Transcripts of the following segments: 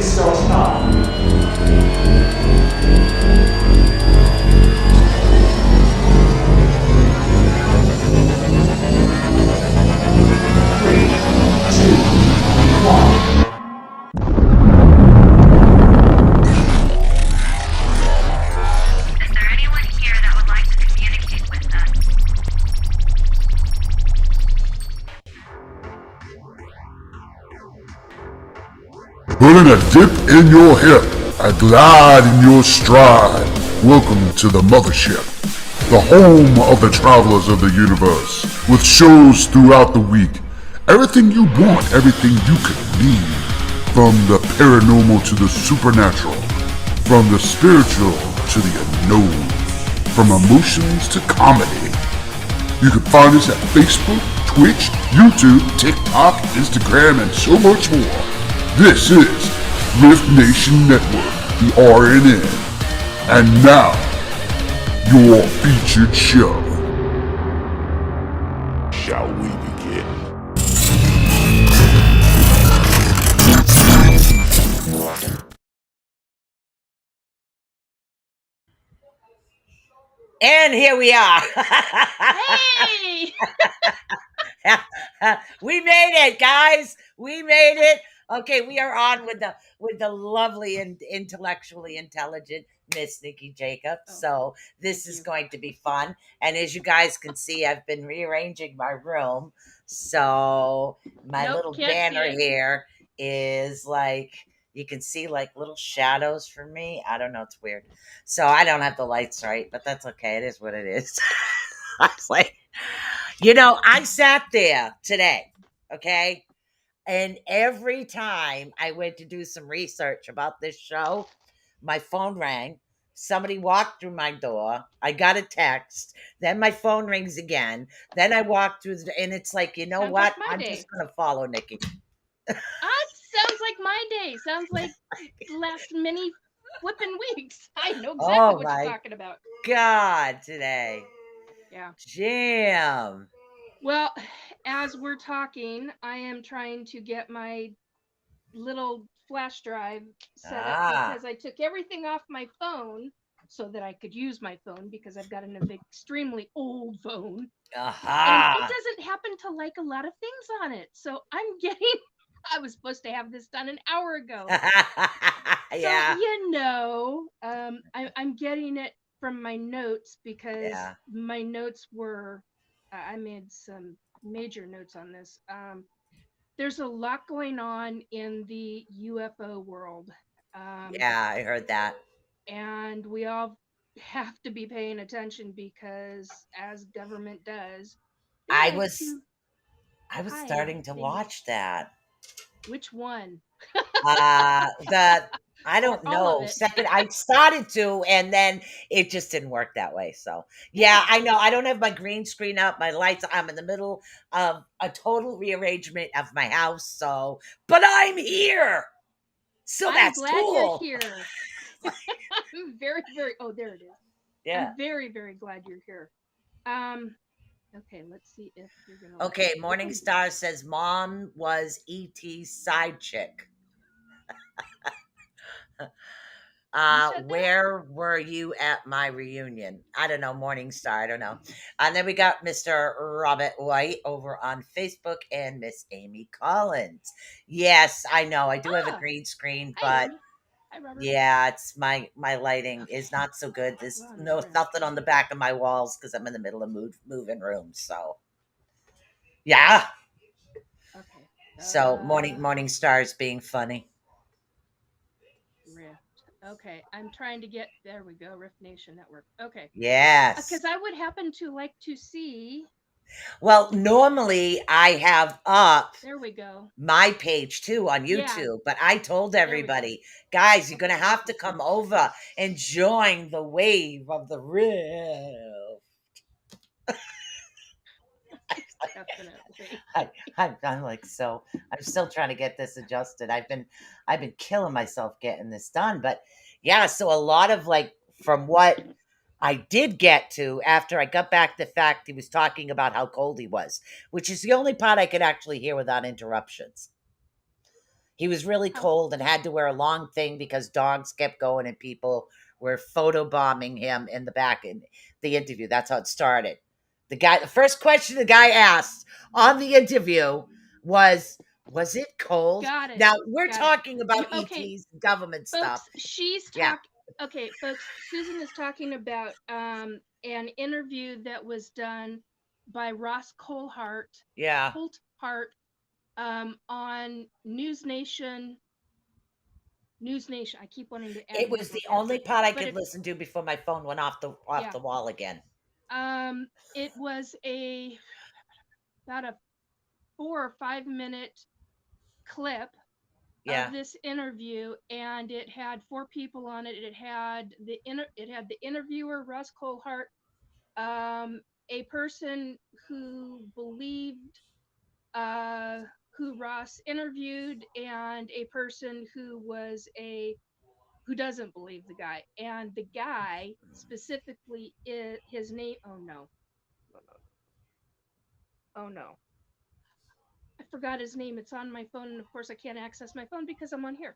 so stop. 3, 2, 1. Is there anyone here that would like to communicate with us? Putting a dip in your hip, a glide in your stride. Welcome to the mothership, the home of the travelers of the universe, with shows throughout the week. Everything you want, everything you could need. From the paranormal to the supernatural, from the spiritual to the unknown, from emotions to comedy. You can find us at Facebook, Twitch, YouTube, TikTok, Instagram, and so much more. This is R.I.F.T Nation Network, the RNN. And now, your featured show. Shall we begin? And here we are. Hey! We made it, guys. We made it. Okay, we are on with the lovely and intellectually intelligent Miss Nikki Jacobs. Oh, so this is you. going to be fun. And as you guys can see, I've been rearranging my room. So my Nope, little can't see banner it. here is like you can see like little shadows for me. I don't know, it's weird. So I don't have the lights right, but that's okay. It is what it is. I was like, I sat there today, okay? And every time I went to do some research about this show, my phone rang. Somebody walked through my door. I got a text. Then my phone rings again. Then I walk through, and it's like, you know Sounds what? like my I'm day. just going to follow Nikki. Sounds like my day. Sounds like last many flipping weeks. I know exactly Oh what my you're talking about. God, today. Yeah. Jam. Well, as we're talking, I am trying to get my little flash drive set up because I took everything off my phone so that I could use my phone because I've got an extremely old phone. And it doesn't happen to like a lot of things on it. So I'm getting, I was supposed to have this done an hour ago. Yeah. So, I'm getting it from my notes because Yeah. my notes were, I made some major notes on this. There's a lot going on in the UFO world. Yeah, I heard that. And we all have to be paying attention because, as government does, they I like was to I was hide starting to things. watch that. Which one? The I Or don't all of know. it? Second, I started to, and then it just didn't work that way. So, yeah, I know. I don't have my green screen up, my lights. I'm in the middle of a total rearrangement of my house. So, but I'm here. So I'm that's glad you're cool. here. I'm very, very. Oh, there it is. Yeah. I'm very, very glad you're here. Um. Okay, let's see if you're gonna let Okay. me open Morningstar this. says mom was ET's side chick. Who said that? Where were you at my reunion? I don't know, Morningstar. I don't know. And then we got Mr. Robert White over on Facebook and Miss Amy Collins. Yes, I know. I do have a Ah, green screen, hi, but Amy. Hi, Robert. yeah, it's my lighting Okay, is not so good. There's we're on the no rift. nothing on the back of my walls because I'm in the middle of moving rooms. So yeah. Okay. So morning stars being funny. Rift. Okay, I'm trying to get. There we go. Rift Nation Network. Okay, Yes. because I would happen to like to see. Well, normally I have up There we go. my page too on Yeah, YouTube, but I told there we go. everybody, guys, you're Okay, gonna let's have to see. come over and join the wave of the riff. Definitely. I'm like, so I'm still trying to get this adjusted. I've been killing myself getting this done, but yeah, so a lot of like from what I did get to after I got back the fact he was talking about how cold he was, which is the only part I could actually hear without interruptions. He was really How cold and had to wear a long thing because dogs kept going and people were photobombing him in the back in the interview. That's how it started. The first question the guy asked on the interview was it cold? got it. Now we're Got it. talking about Okay, ETs, government stuff. folks, she's Yeah, talk okay, folks, Susan is talking about an interview that was done by Ross yeah. Colthart on News Nation. I keep wanting to add It was the network only after, part I but could listen to before my phone went off yeah. the wall again. It was a about a 4 or 5 minute clip of Yeah. this interview, and it had four people on it. It had the interviewer Russ Colhart, um, a person who believed uh, who Ross interviewed, and a person who doesn't believe the guy. And the guy specifically is his name. Oh no, oh no, I forgot his name. It's on my phone, and of course I can't access my phone because I'm on here.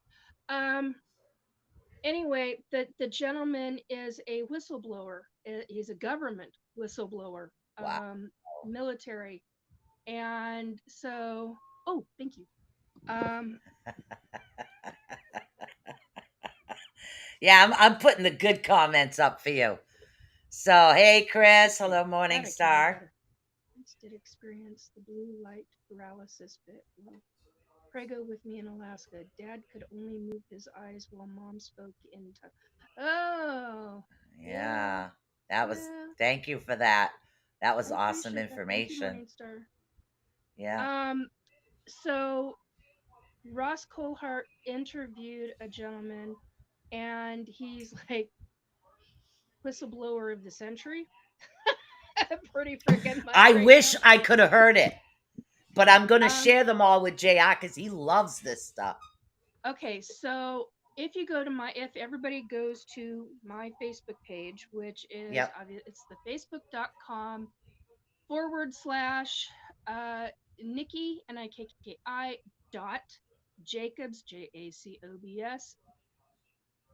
Um, anyway, the gentleman is a whistleblower. He's a government whistleblower, Wow. military, and so. Oh, thank you. Um, Yeah, I'm putting the good comments up for you. So, hey, Chris. okay, Hello, that I can read Morningstar. better. Once did experience the blue light paralysis bit. Well, Prego with me in Alaska. Dad could only move his eyes while Mom spoke in. Oh, yeah, Yeah, that was, yeah. thank you for that. That was I awesome appreciate that. Thank you, information. Morningstar. Yeah. Um, so Ross Colhart interviewed a gentleman, and he's like whistleblower of the century. Pretty freaking much I right wish now. I could have heard it, but I'm going to Um, share them all with JR because he loves this stuff. okay, so if everybody goes to my Facebook page, which is Yep. it's the facebook.com/, uh, Nikki, Nikki dot Jacobs, Jacobs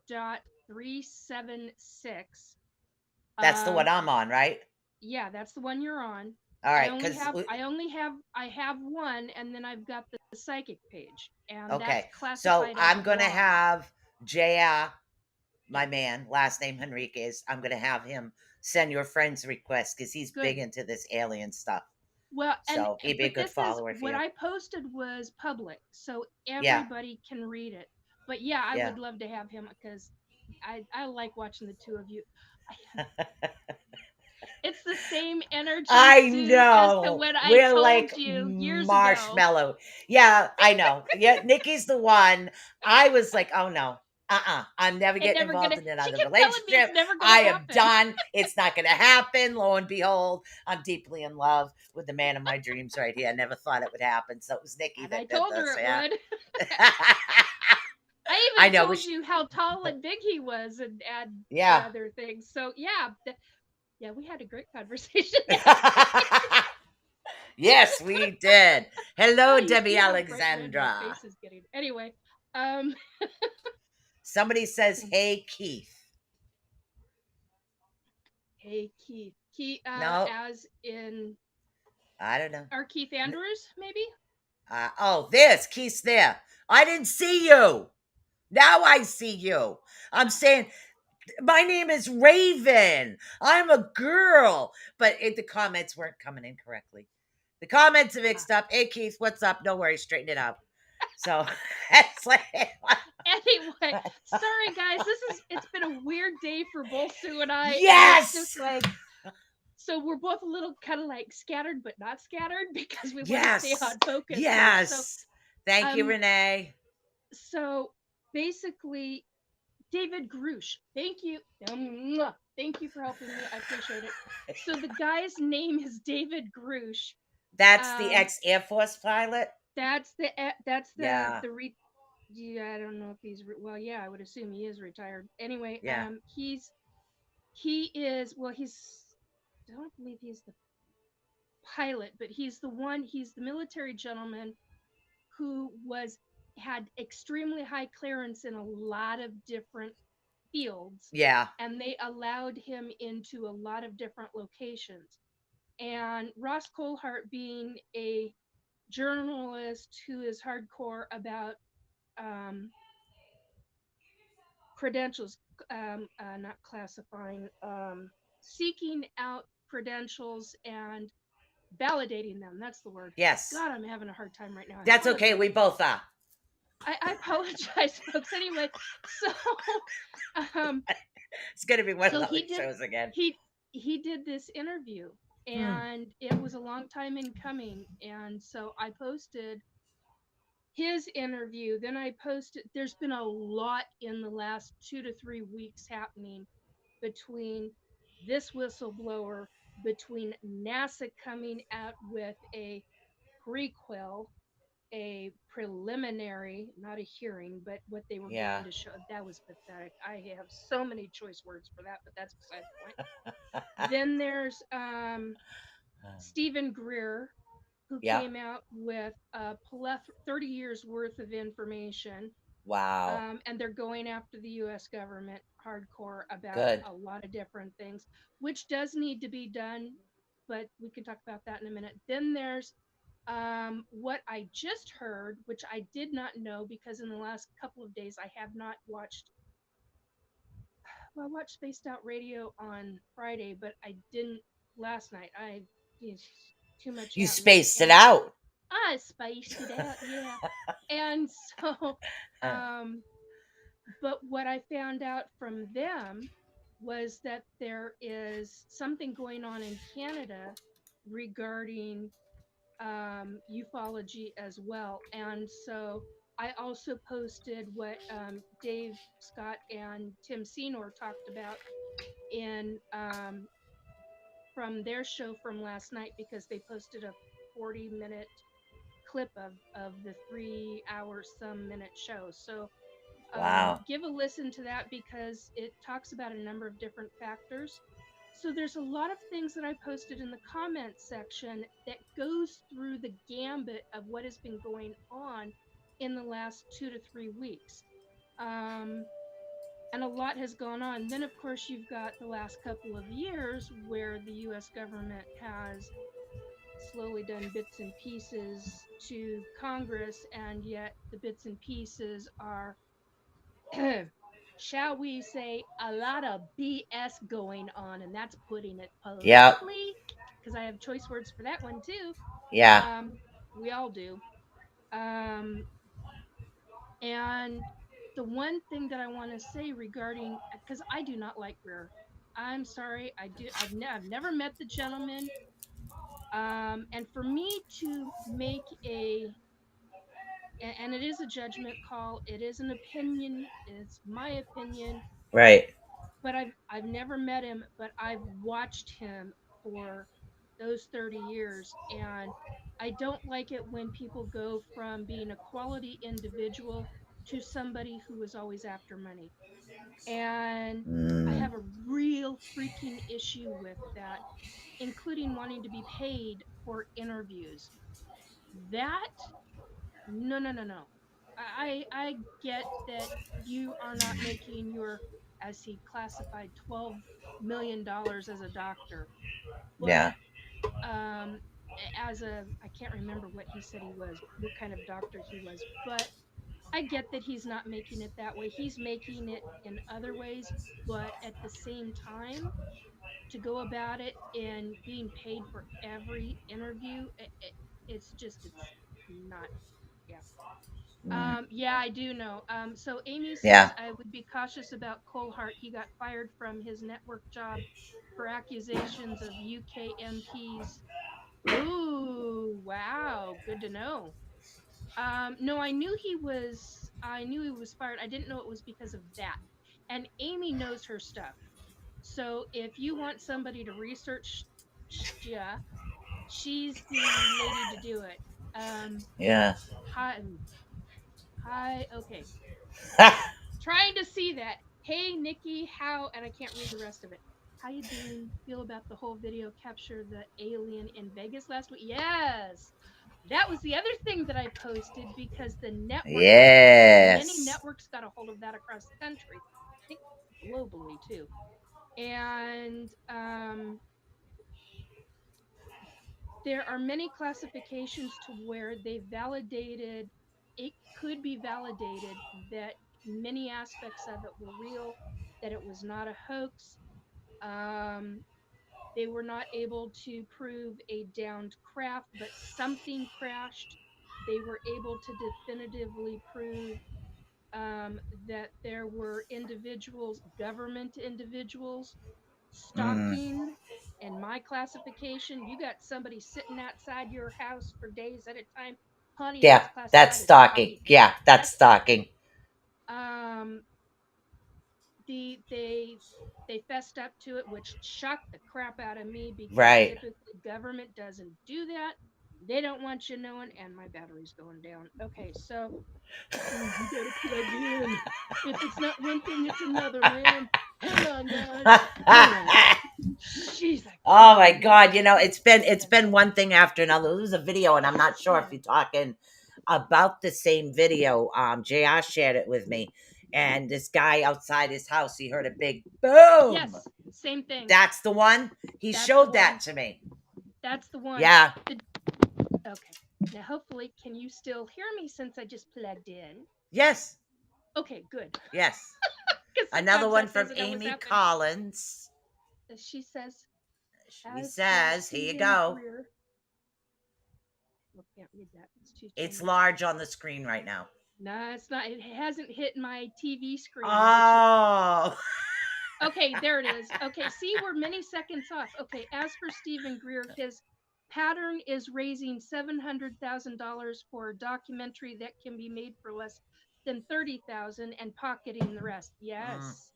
dot 376. That's the one Um, I'm on, right? yeah, that's the one you're on. All right. Because, I have one, and then I've got the psychic page, and that's okay. So classified as I'm going to blog. have JR, my Yeah, man, last name Henriquez. I'm going to have him send your friend's request because he's big good. into this alien stuff. Well, and So he'd be a but good this is follower for what you. I posted was public, so Yeah. everybody can read it. But yeah, I Yeah. would love to have him because I like watching the two of you. It's the same energy, I Sue, as to know. when I We're told like you years ago. marshmallow. Yeah, I know. Yeah, Nikki's the one. I was like, oh no. I'm never It getting never gonna. involved in She another kept telling me it's relationship. never gonna I am happen. done. It's not going to happen. Lo and behold, I'm deeply in love with the man of my dreams right here. I never thought it would happen. So it was Nikki And I that did told her this. it Yeah. would. I I even know. told you how tall and big he was, and the Yeah. other things. So yeah, yeah, we had a great conversation that day. Yes, we did. Oh, Hello, you Debbie see how bright red my Alexandra. face is getting. Anyway, um, Somebody says, hey, Keith. hey Keith, No, as in I don't know. our Keith Andrews, maybe. Oh, this Keith's there. I didn't see you. Now I see you. I'm saying my name is Raven. I'm a girl, but the comments weren't coming in correctly. The comments are Ah. mixed up. Hey Keith, what's up? No worries, straighten it out. So it's like, Anyway, sorry guys, it's been a weird day for both Sue and I, and it's just yes, like so we're both a little kind of like scattered but not scattered because we want to stay yes, on focus here. So yes. Thank you, um Renee. so basically David Grush, thank you. Thank you for helping me. I appreciate it. So the guy's name is David Grush. That's the Um ex Air Force pilot. that's Yeah, yeah, I don't know if well, yeah, I would assume he is retired. Anyway, yeah. he is, well, I don't believe he's the pilot, but he's the military gentleman who was had extremely high clearance in a lot of different fields, Yeah. and they allowed him into a lot of different locations. And Ross Coulthart, being a journalist who is hardcore about um, credentials, not classifying, seeking out credentials and validating them. That's the word. Yes. God, I'm having a hard time right now. I That's okay. apologize. We both are. I apologize, folks. Anyway, so um, It's gonna be one of so those shows again. he he did this interview, Hmm. and it was a long time in coming. And so I posted his interview. Then I posted. There's been a lot in the last 2 to 3 weeks happening between this whistleblower, between NASA coming out with a prequel, a preliminary, not a hearing, but what they were Yeah. going to show. That was pathetic. I have so many choice words for that, but that's beside the point. Then there's Stephen Greer, who Yeah. came out with a 30 years worth of information. Wow. And they're going after the US government hardcore about Good. a lot of different things, which does need to be done, but we can talk about that in a minute. Then there's what I just heard, which I did not know because in the last couple of days I have not watched. Well, I watched Spaced Out Radio on Friday, but I didn't last night. Too much You happening, spaced it and out. I spaced it out. Yeah, and so, um, but what I found out from them was that there is something going on in Canada regarding ufology as well. And so I also posted what Dave Scott and Tim Senor talked about in from their show from last night, because they posted a 40-minute clip of the 3 hour some minute show. So Wow. give a listen to that because it talks about a number of different factors. So there's a lot of things that I posted in the comments section that goes through the gambit of what has been going on in the last 2 to 3 weeks. Um, and a lot has gone on. Then, of course, you've got the last couple of years where the US government has slowly done bits and pieces to Congress, and yet the bits and pieces are shall we say, a lot of BS going on, and that's putting it Yep. politely, because I have choice words for that one too. Yeah. Um, we all do. Um, and the one thing that I want to say regarding, because I do not like Greer. I'm sorry, I do. I've never met the gentleman. And for me to make and it is a judgment call. It is an opinion. It's my opinion, Right. but I've never met him, but I've watched him for those 30 years, and I don't like it when people go from being a quality individual to somebody who is always after money. And I Mm. have a real freaking issue with that, including wanting to be paid for interviews. That no, no, no, no. I get that you are not making your, as he classified, $12 million as a doctor, Yeah. but as a, I can't remember what he said he was, what kind of doctor he was, but I get that he's not making it that way. He's making it in other ways, but at the same time, to go about it and being paid for every interview, it's just, it's not, yeah. Mm. Yeah, I do know. So Amy Yeah. says I would be cautious about Colehart. He got fired from his network job for accusations of UK MPs. Ooh, wow, good to know. No, I knew he was. I knew he was fired. I didn't know it was because of that. And Amy knows her stuff. So if you want somebody to research, yeah, she's the lady to do it. Yeah. Hi, hi. Okay, trying to see that. Hey, Nikki, how? And I can't read the rest of it. How you doing? Feel about the whole video capture the alien in Vegas last week? Yes. That was the other thing that I posted because the network got a hold, many Yes. networks got a hold of that across the country. I think globally too. And there are many classifications to where they validated, it could be validated that many aspects of it were real, that it was not a hoax. Um, they were not able to prove a downed craft, but something crashed. They were able to definitively prove that there were individuals, government individuals, Mm. stalking. In my classification, you got somebody sitting outside your house for days at a time. Honey, Yeah, that's that's classified as stalking. stalking. Yeah, that's That's stalking. um they fessed up to it, which shocked the crap out of me because Right. typically government doesn't do that. They don't want you knowing, and my battery's going down. Okay, so you gotta plug in. If it's not one thing, it's another, man. Hang on, guys. Hang on. Jeez, I Oh can't my believe God. this It's thing's been broken. one thing after another. There was a video, and I'm not sure if Yeah. you're talking about the same video. JR shared it with me. And this guy outside his house, he heard a big boom. Yes, same thing. That's the one. He That's the showed that one. to me. That's the one. Yeah. The, okay. Now, hopefully, can you still hear me since I just plugged in? Yes. Okay, good. Yes. Because Another sometimes one that from doesn't always Amy happen. Collins. She says, She as for says, here you Stephen go. Greer, well, can't read that. It's too It's tiny. large on the screen right now. No, it's not. It hasn't hit my TV screen, which is Oh. okay. There it is. Okay, see, we're many seconds off. Okay, as for Stephen Greer, his pattern is raising $700,000 for a documentary that can be made for less than 30,000 and pocketing the rest. Mm, Yes.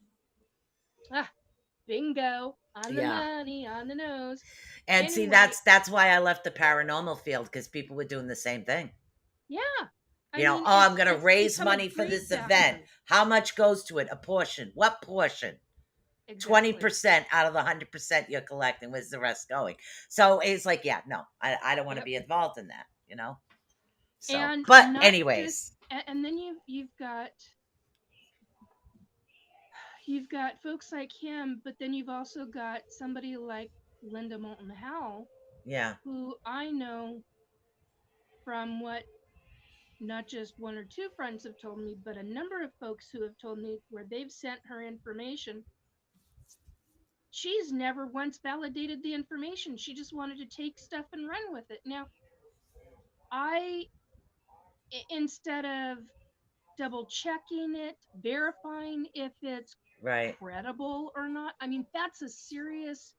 Ah, bingo on the yeah. money, on the nose. And see, Anyway, that's why I left the paranormal field, because people were doing the same thing. yeah. I Oh, mean, I'm going to it's raise become a money for greed this event. factory. How much goes to it? A portion. What portion? Exactly. 20% out of the 100% you're collecting. Where's the rest going? So it's like, yeah, no, I don't want to Yep. be involved in that, you know? So, And but not just, anyways, and then you've got folks like him, but then you've also got somebody like Linda Moulton Howe, yeah, who I know from what not just one or two friends have told me, but a number of folks who have told me where they've sent her information. She's never once validated the information. She just wanted to take stuff and run with it. Now, I, instead of double checking it, verifying if it's right, credible or not, I mean, that's a serious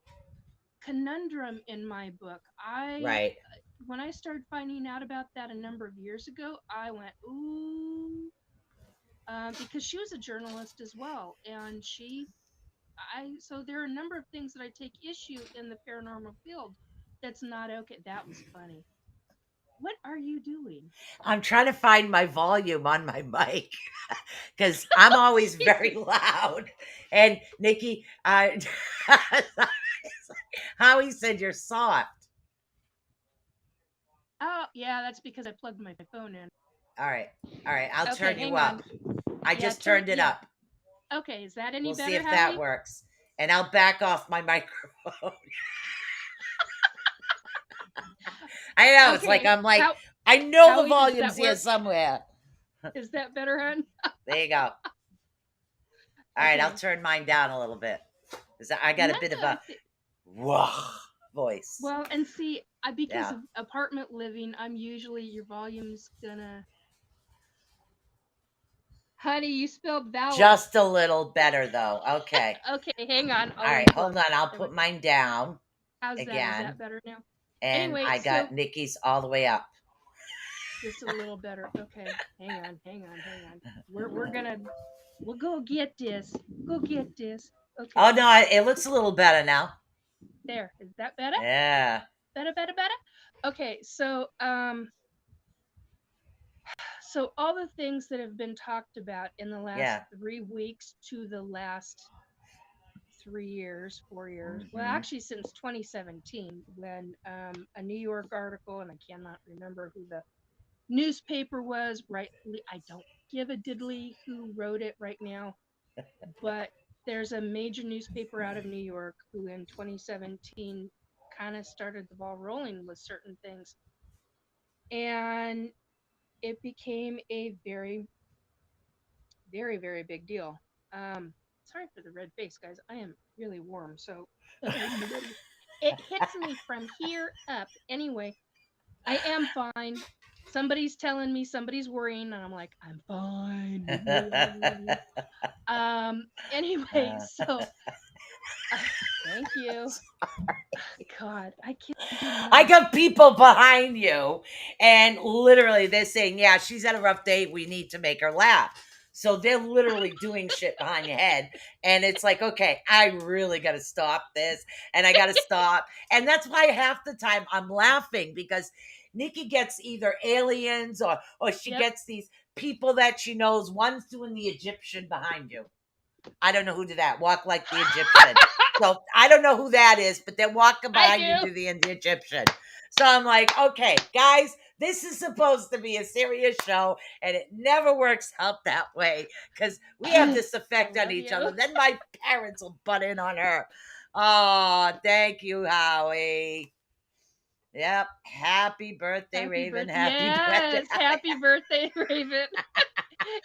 conundrum in my book. right. When I started finding out about that a number of years ago, I went, ooh, because she was a journalist as well. And so there are a number of things that I take issue in the paranormal field that's not okay. That was funny. What are you doing? I'm trying to find my volume on my mic because I'm always very Jesus. loud. And Nikki, Howie said you're soft. Oh, yeah, that's because I plugged my phone in. All right, all right. I'll Okay, turn you hang on. up. I Yeah, just turned it yeah. up. Okay, is that any We'll see better, if that Howie? works. And I'll back off my microphone. I know. It's like Okay, I'm like, I know the Howie, does volume's that here work? somewhere. Is that better, hon? There you go. All right, I'll Okay. turn mine down a little bit. 'Cause I got a None bit of of a the wah voice. well, and see, because Yeah. of apartment living, I'm usually your volume's gonna. Honey, you spelled valid. Just a little better though. Okay. Okay, hang on. All I'll right, unplug. hold on. I'll There we put go. mine down How's that? Is that again. better now? And Anyway, I so got Nikki's all the way up. just a little better. Okay, hang on. We're gonna we'll go get this. Go get this. Oh Okay, no, it looks a little better now. there. Is that better? Yeah. Better. Okay, so all the things that have been talked about in the last Yeah. 3 weeks to the last 3 years, 4 years. Well, Mm-hmm. actually, since 2017, when a New York article, and I cannot remember who the newspaper was, rightly, I don't give a diddly who wrote it right now, but there's a major newspaper out of New York who in 2017 kind of started the ball rolling with certain things. And it became a very, very, very big deal. Sorry for the red face, guys. I am really warm, so nobody. It hits me from here up. Anyway, I am fine. Somebody's telling me somebody's worrying, and I'm like, I'm fine. Anyway, so uh, thank you. God, I kid you I not. got people behind you, and literally they're saying, "Yeah, she's had a rough day. We need to make her laugh." So they're literally doing shit behind your head, and it's like, okay, I really got to stop this, and I got to stop, and that's why half the time I'm laughing because Nikki gets either aliens or she Yep. gets these people that she knows. One's doing the Egyptian behind you. I don't know who did that. Walk like the Egyptian. So I don't know who that is, but they're walking I behind you do. to the Egyptian. So I'm like, okay, guys, this is supposed to be a serious show, and it never works out that way because we have this I effect on love each you. other. Then my parents will butt in on her. Oh, thank you, Howie. Yep. Happy birthday, Happy Raven. birthday. Happy birthday. Yes. Happy birthday, Raven.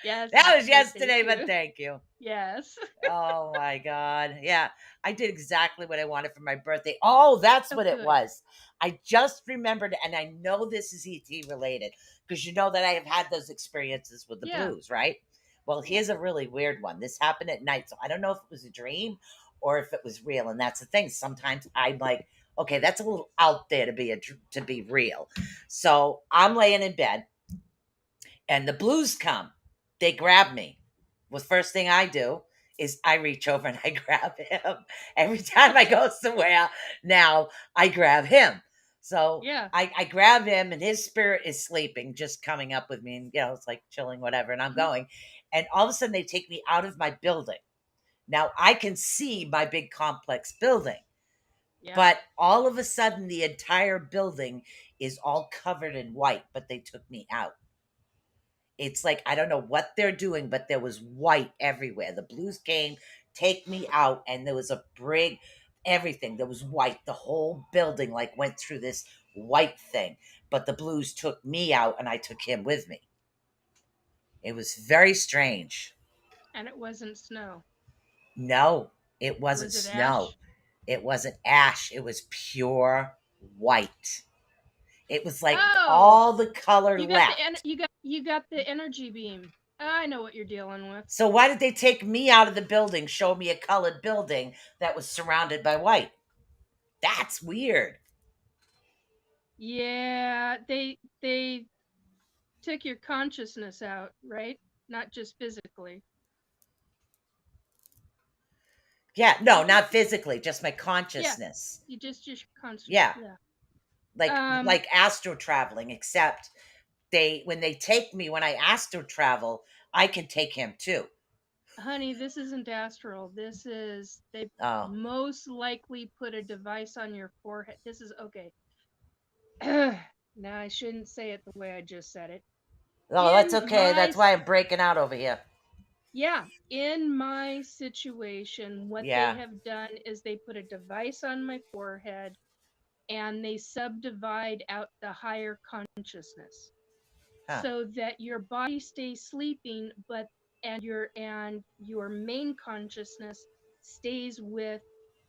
Yes. That Happy was birthday yesterday, but too. thank you. Yes. Oh my God. Yeah. I did exactly what I wanted for my birthday. Oh, that's Oh, what it good. was. I just remembered, and I know this is ET related because you know that I have had those experiences with the Yeah. blues, right? Well, here's a really weird one. This happened at night. So I don't know if it was a dream or if it was real. And that's the thing. Sometimes I'm like, okay, that's a little out there to be to be real. So I'm laying in bed and the blues come. They grab me. Well, the first thing I do is I reach over and I grab him. Every time I go somewhere now, I grab him. So Yeah. I grab him and his spirit is sleeping, just coming up with me and, it's like chilling, whatever. And I'm Mhm. going. And all of a sudden they take me out of my building. Now I can see my big complex building, Yeah. but all of a sudden the entire building is all covered in white, but they took me out. It's like I don't know what they're doing, but there was white everywhere. The blues came, take me out, and there was a brig, everything. There was white. The whole building like went through this white thing. But the blues took me out and I took him with me. It was very strange. And it wasn't snow. No, it wasn't Was it snow. ash? It wasn't ash. It was pure white. It was like Oh, all the color you got left. you got the energy beam. I know what you're dealing with. So why did they take me out of the building, show me a colored building that was surrounded by white? That's weird. Yeah, they took your consciousness out, right? Not just physically. Yeah, no, You just not physically, just my yeah, consciousness. you just conscious. Yeah, Yeah. like Um, like astro traveling, except when they take me when I astro travel, I can take him too. honey, this isn't astral. This is they Oh, most likely put a device on your forehead. This is okay. Now I shouldn't say it the way I just said it. oh, that's In okay. my That's why I'm breaking out over here. Yeah, in my situation, what they Yeah, have done is they put a device on my forehead and they subdivide out the higher consciousness huh? so that your body stays sleeping, but and your main consciousness stays with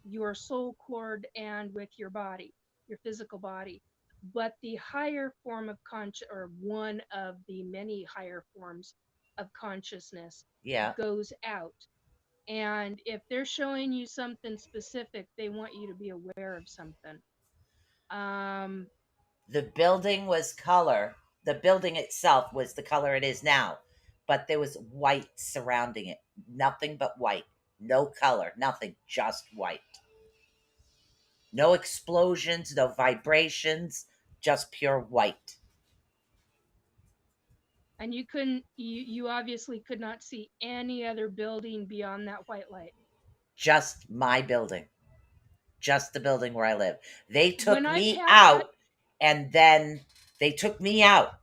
your soul cord and with your body, your physical body. But the higher form of conscious, or one of the many higher forms of consciousness, Yeah. goes out. And if they're showing you something specific, they want you to be aware of something. Um, The building was color. The building itself was the color it is now, but there was white surrounding it. Nothing but white. No color, nothing, just white. No explosions, no vibrations, just pure white. and you obviously could not see any other building beyond that white light. just my building, just the building where I live. They took When I've me had that, out, and then they took me out.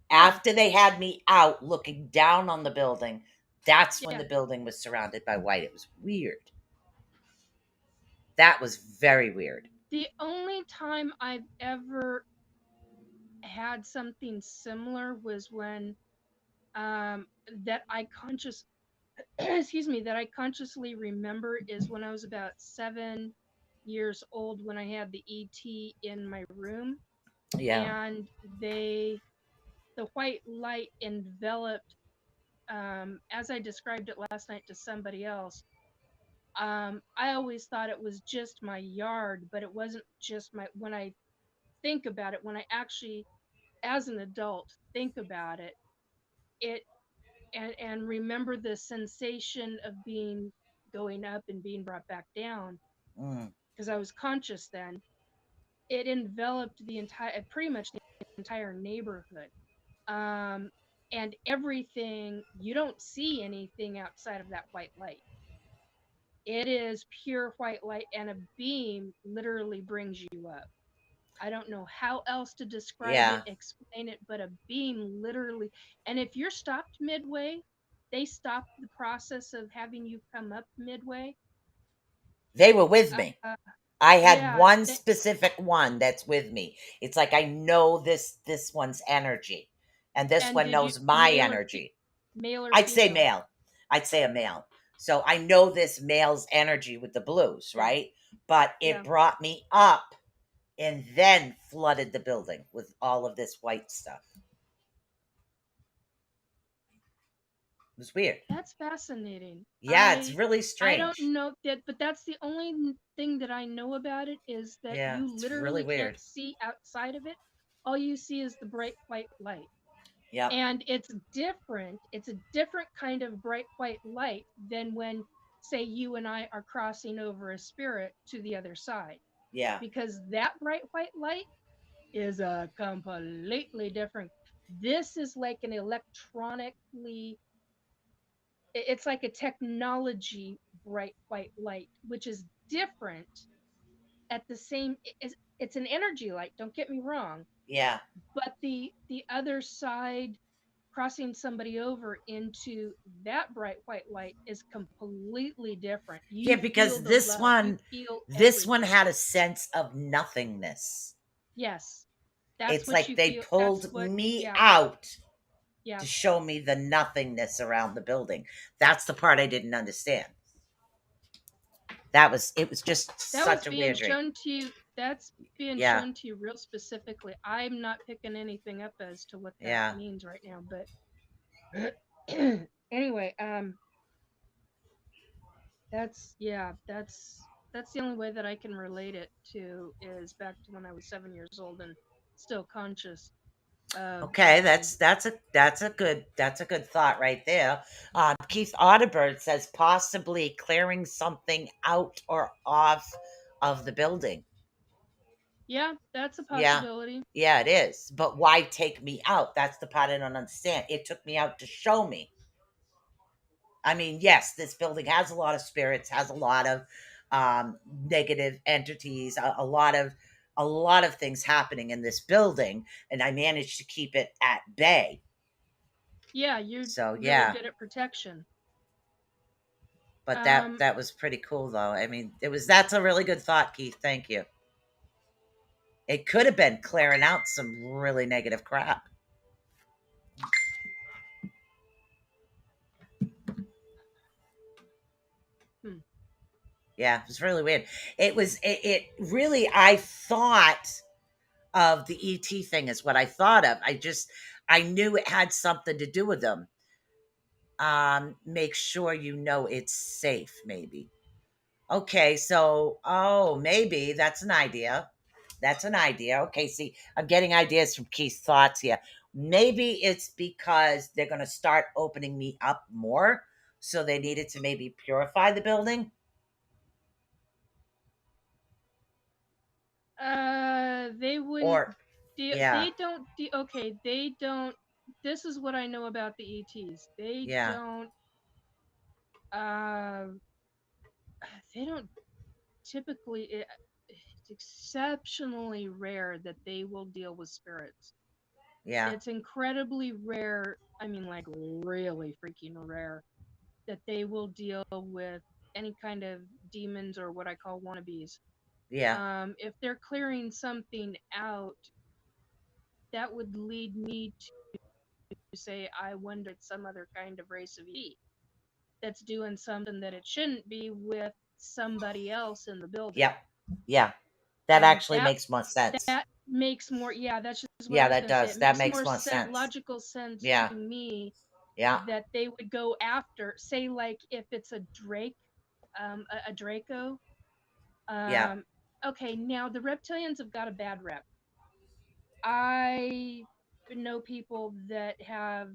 yeah, After they had me out looking down on the building, that's when yeah. the building was surrounded by white. It was weird. That was very weird. The only time I've ever had something similar was when that I conscious excuse me, that I consciously remember is when I was about 7 years old when I had the ET in my room, Yeah. and the white light enveloped, as I described it last night to somebody else. I always thought it was just my yard, but it wasn't just my. When I think about it, when I actually, as an adult, think about it, it and remember the sensation of being going up and being brought back down, Mm. because I was conscious then. It enveloped the entire, pretty much the entire neighborhood. Um, and everything, you don't see anything outside of that white light. It is pure white light, and a beam literally brings you up. I don't know how else to describe it, Yeah. explain it, but a beam literally. And if you're stopped midway, they stop the process of having you come up midway. They were with me. Uh, I had yeah, one specific one that's with me. It's like I know this one's energy, and this and one did you knows my male or energy. male or I'd say female? male. I'd say a male. So I know this male's energy with the blues, Yeah, right? But it yeah. brought me up and then flooded the building with all of this white stuff. It was weird. That's fascinating. Yeah, it's I really I don't strange. know that, but that's the only thing that I know about it, is that Yeah, you it's really literally can't weird. see outside of it. All you see is the bright white light. Yep. And it's different. It's a different kind of bright white light than when, say, you and I are crossing over a spirit to the other side, Yeah. because that bright white light is a completely different. This is like an electronically, it's like a technology bright white light, which is different. At the same, it's an energy light, don't get me wrong, Yeah. but the other side, crossing somebody over into that bright white light, is completely different. Yeah, You feel because the love, you feel this one everything. had a sense of nothingness. Yes, that's It's what like you they feel. That's pulled what, me yeah, out yeah. to show me the nothingness around the building. That's the part I didn't understand. It was just That was such a being weird dream. shown to you. That's being Yeah. shown to you real specifically. I'm not picking anything up as to what that Yeah. means right now, but anyway, that's, yeah, that's the only way that I can relate it to, is back to when I was 7 years old and still conscious of Okay, that's a good thought right there. Keith Audibird says possibly clearing something out or off of the building. yeah, that's a Yeah. possibility. Yeah, it is. But why take me out? That's the part I don't understand. It took me out to show me. I mean, yes, this building has a lot of spirits, has a lot of negative entities, a lot of things happening in this building, and I managed to keep it at bay. Yeah, you're So really yeah, good at protection. but Um, that was pretty cool, though. I mean, that's a really good thought, Keith. Thank you. It could have been clearing out some really negative crap. hmm. Yeah, it was really weird. It really, I thought of the ET thing is what I thought of. I knew it had something to do with them. Make sure you know it's safe, maybe. Okay, so maybe that's an idea. That's an idea. Okay, see, I'm getting ideas from Keith's thoughts here. Maybe it's because they're gonna start opening me up more. So they needed to maybe purify the building. They wouldn't. Or They yeah, don't. Okay, they don't. This is what I know about the ETs. They yeah. don't. Uh, they don't typically. It's exceptionally rare that they will deal with spirits. Yeah. It's incredibly rare. I mean, like really freaking rare that they will deal with any kind of demons or what I call wannabes. Yeah. If they're clearing something out, that would lead me to say, I wonder it's some other kind of race of ET that's doing something that it shouldn't be with somebody else in the building. Yep. Yeah. That And actually makes more sense. that makes more, yeah, that's just what I Yeah, was that going to say. does. It That makes makes more more sense. logical sense Yeah. to me Yeah. that they would go after, say, like if it's a Drake, a Draco. Yeah. Um, okay, now the reptilians have got a bad rep. I know people that have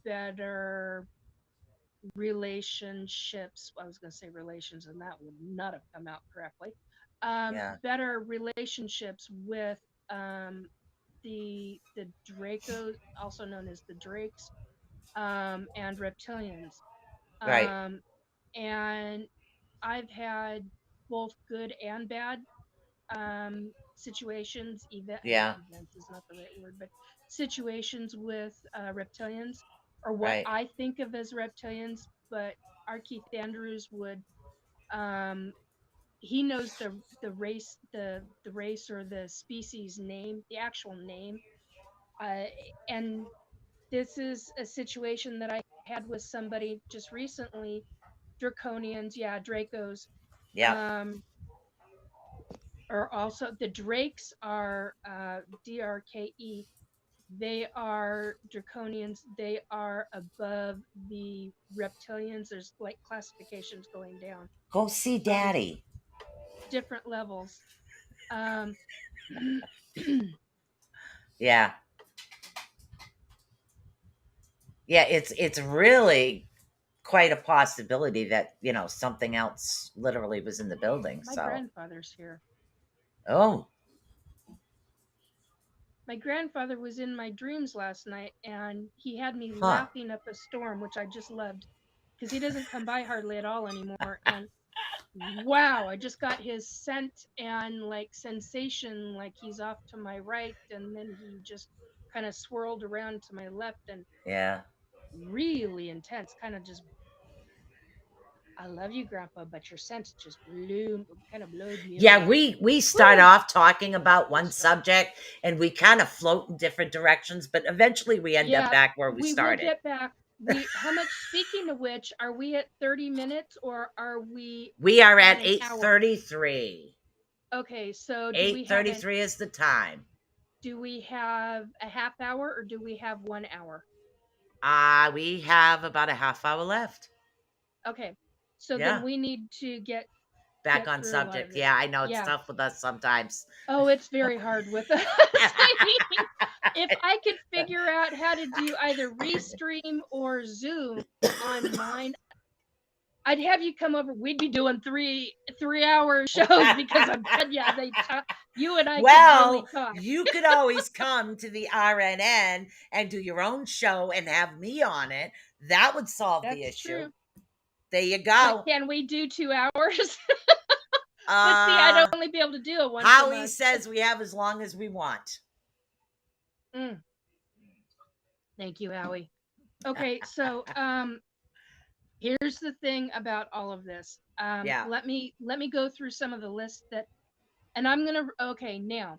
better relationships. I was going to say relations, and that would not have come out correctly. Yeah. Better relationships with the Dracos, also known as the Drakes, and reptilians. Right. Um, and I've had both good and bad situations. Yeah. Events is not the right word, but situations with reptilians, or what Right. I think of as reptilians. But our Keith Andrews would, um, he knows the race, the race or the species name, the actual name. Uh, and this is a situation that I had with somebody just recently. Draconians, yeah, Dracos. Yep. Um, are also the Drakes are DRKE. They are draconians. They are above the reptilians. There's like classifications going down, Go see um, Daddy. different levels. Um, Yeah. Yeah. It's really quite a possibility that something else literally was in the building. my So. grandfather's here. Oh. My grandfather was in my dreams last night, and he had me Huh. laughing up a storm, which I just loved because he doesn't come by hardly at all anymore. And wow, I just got his scent and like sensation, like he's off to my right, and then he just kind of swirled around to my left, and Yeah. really intense, kind of just, I love you, Grandpa, but your scent just blew, kind of blowed me Yeah, away. we start Woo! off talking about Good one stuff. subject and we kind of float in different directions, but eventually we end up Yeah, back where we we will started. get back. We, how much, speaking of which, are we at 30 minutes or are we We are at at an hour? 8:33. Okay, so 8:33 is the time. do we have a half hour or do we have 1 hour? We have about a half hour left. Okay. So then Yeah. we need to Back get on through a lot of subject. this. Yeah, I know it's Yeah. tough with us sometimes. Oh, it's very hard with us. I mean, if I could figure out how to do either Restream or Zoom on mine, I'd have you come over. We'd be doing 3 hour shows because I bet yeah, they talk. You and I could really Well, talk. you could always come to the RNN and do your own show and have me on it. That would solve the That's issue. true. There you But go. can we do 2 hours? But see, I'd Uh only be able to do it once a Howie month. says we have as long as we want. Mm, thank you, Howie. Okay, so here's the thing about all of this. Yeah. Let me go through some of the lists that, and I'm gonna, okay, now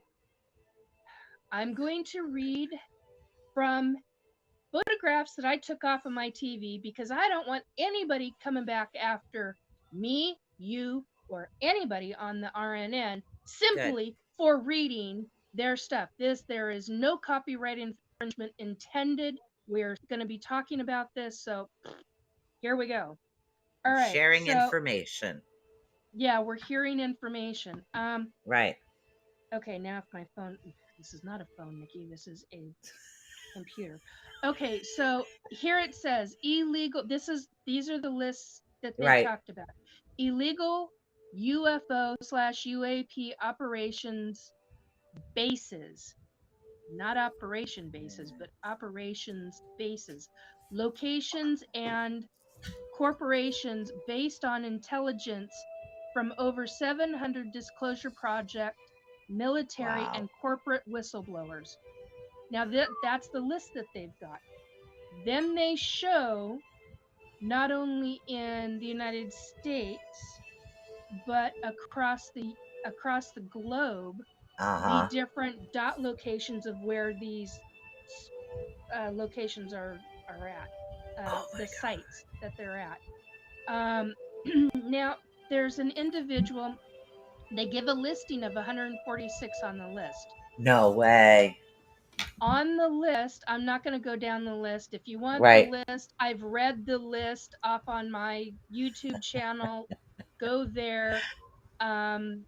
I'm going to read from photographs that I took off of my TV because I don't want anybody coming back after me, you, or anybody on the RNN Good. simply for reading their stuff. There is no copyright infringement intended. We're going to be talking about this, so here we go. All right, Sharing so information. yeah, we're hearing information. Right. Okay, now if my phone, this is not a phone, Nikki, this is a computer. Okay, so here it says illegal. These are the lists that they Right. talked about. Illegal UFO slash UAP operations bases, not operation bases, but operations bases, locations and corporations based on intelligence from over 700 disclosure project, military, Wow. and corporate whistleblowers. Now that's the list that they've got. Then they show not only in the United States but across the globe the Uh-huh. different dot locations of where these locations are at, Oh my the sites that they're at. Um, now there's an individual. They give a listing of 146 on the list. God. No way. On the list, I'm not going to go down the list. If you want the Right. list, I've read the list off on my YouTube channel. Go there, and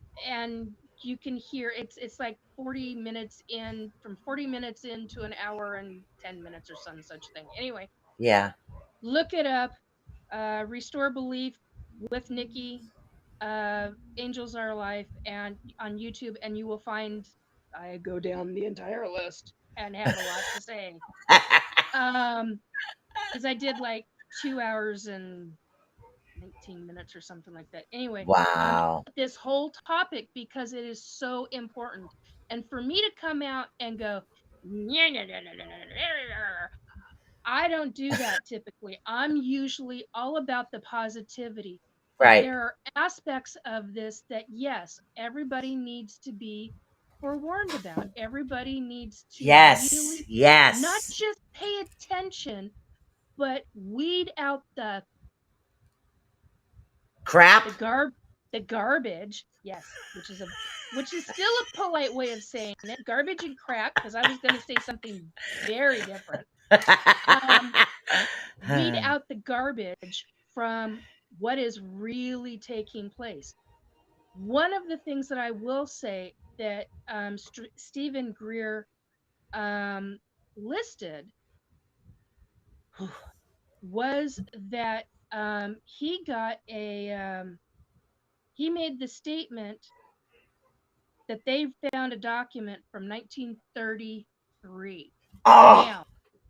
you can hear it's like 40 minutes in, from 40 minutes into an hour and 10 minutes or some such thing. Anyway, Yeah. look it up. Restore Belief with Nikki, Angels Are Life, and on YouTube, and you will find I go down the entire list and have a lot to say. Because I did like 2 hours and 19 minutes or something like that. Anyway, on Wow. this whole topic because it is so important. And for me to come out and go, I don't do that typically. I'm usually all about the positivity. But Right. there are aspects of this that, yes, everybody needs to be forewarned about. Everybody needs to Yes. really not Yes. just pay attention, but weed out Crap. the garb the garbage, yes, which is still a polite way of saying it, garbage and crap, because I was going to say something very different. Weed out the garbage from what is really taking place. One of the things that I will say that Stephen Greer listed was that he got he made the statement that they found a document from 1933. Oh. Now,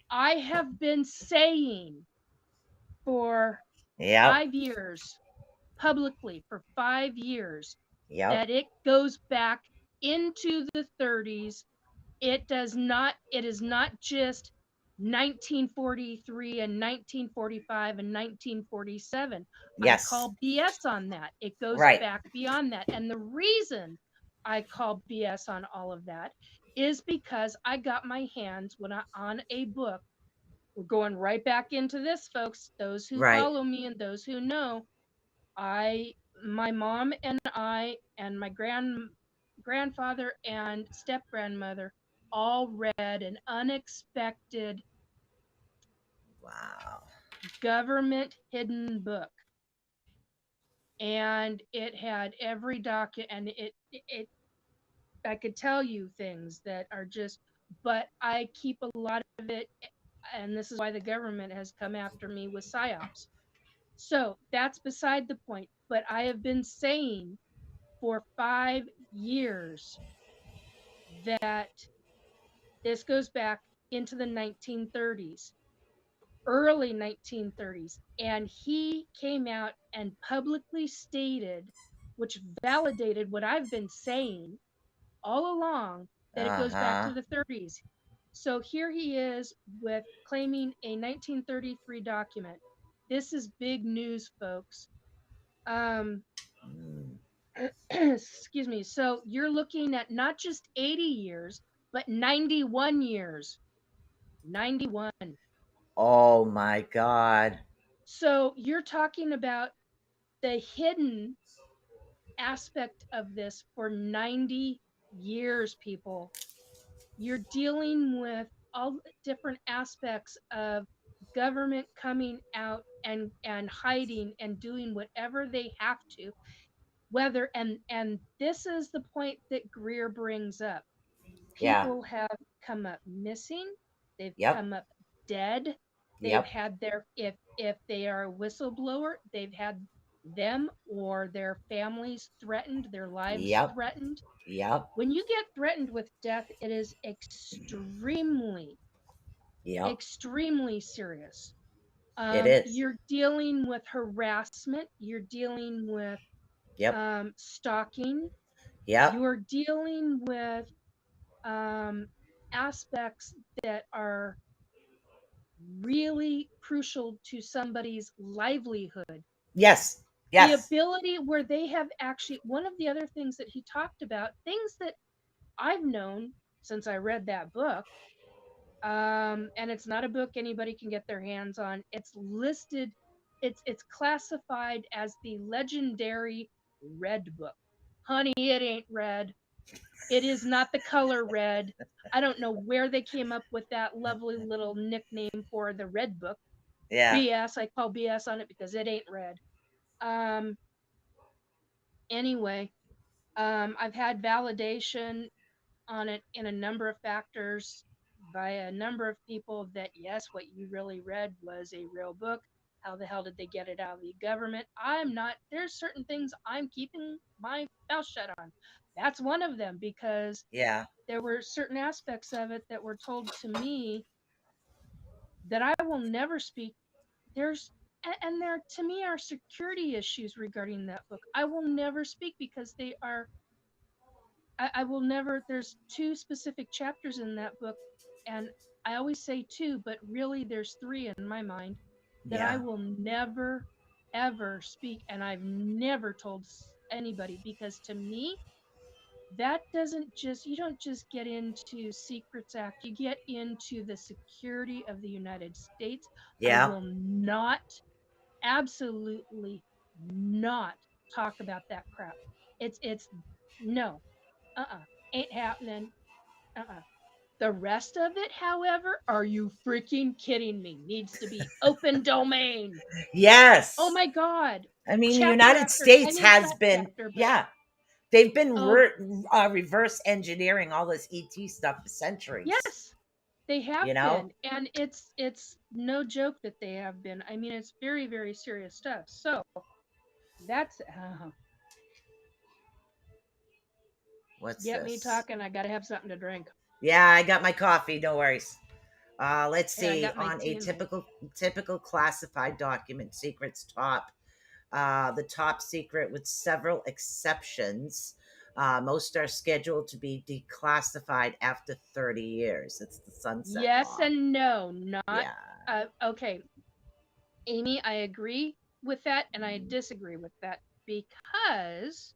I have been saying for Yep. 5 years, publicly for 5 years, Yep. that it goes back into the 30s. It is not just 1943 and 1945 and 1947. I Yes. call BS on that. It goes Right. back beyond that. And the reason I call BS on all of that is because I got my hands on a book. We're going right back into this, folks. Those who Right. follow me and those who know, I my mom and I and my grandfather and step grandmother all read an unexpected Wow. government hidden book, and it had every document, and it I could tell you things that are just, but I keep a lot of it, and this is why the government has come after me with psyops. So that's beside the point, but I have been saying for 5 years that this goes back into the 1930s, early 1930s. And he came out and publicly stated, which validated what I've been saying all along, that it goes back Uh-huh. to the 30s. So here he is with claiming a 1933 document. This is big news, folks. Um, Mm. excuse me. So you're looking at not just 80 years, but 91 years. 91. Oh my God. So you're talking about the hidden aspect of this for 90 years, people. You're dealing with all different aspects of government coming out and hiding and doing whatever they have to, whether and this is the point that Greer brings up. Yeah. People have come up missing, they've Yep. come up dead, they've Yep. had their, if they are a whistleblower, they've had them or their families threatened, their lives Yep. threatened. Yep. When you get threatened with death, it is Yep. extremely serious. It is. You're dealing with harassment. You're dealing with Yep. stalking. Yep. You're dealing with um, aspects that are really crucial to somebody's livelihood. Yes. The Yes. ability where they have actually, one of the other things that he talked about, things that I've known since I read that book, and it's not a book anybody can get their hands on. It's listed, it's classified as the legendary red book. Honey, it ain't red. It is not the color red. I don't know where they came up with that lovely little nickname for the red book. Yeah. BS. I call BS on it because it ain't red. Um, anyway, I've had validation on it in a number of factors by a number of people that yes, what you really read was a real book. How the hell did they get it out of the government? I'm not, there's certain things I'm keeping my mouth shut on. That's one of them because Yeah. there were certain aspects of it that were told to me that I will never speak. There's and there to me are security issues regarding that book. I will never speak because they are I will never, there's two specific chapters in that book, and I always say two, but really there's three in my mind that I Yeah. will never ever speak, and I've never told anybody because to me that doesn't just, you don't just get into Secrets Act, you get into the security of the United States. I Yeah. will not, absolutely not talk about that crap. It's no, ain't happening. Uh-uh. The rest of it, however, are you freaking kidding me? Needs to be open domain. Oh Yes. my god. I mean, the Chapter United after States any has sub been, chapter, but yeah, they've been oh reverse engineering all this ET stuff for centuries. yes, they have You know? been, and it's no joke that they have been. I mean, it's very very serious stuff. So that's What's get me this? talking. I gotta have something to drink. Yeah, I got my coffee. No worries. Let's And I see. got my On tea a in my typical classified document, secrets top. The top secret, with several exceptions. Most are scheduled to be declassified after 30 years. It's the sunset yes law. and no, not Yeah. okay. Amy, I agree with that and I disagree with that because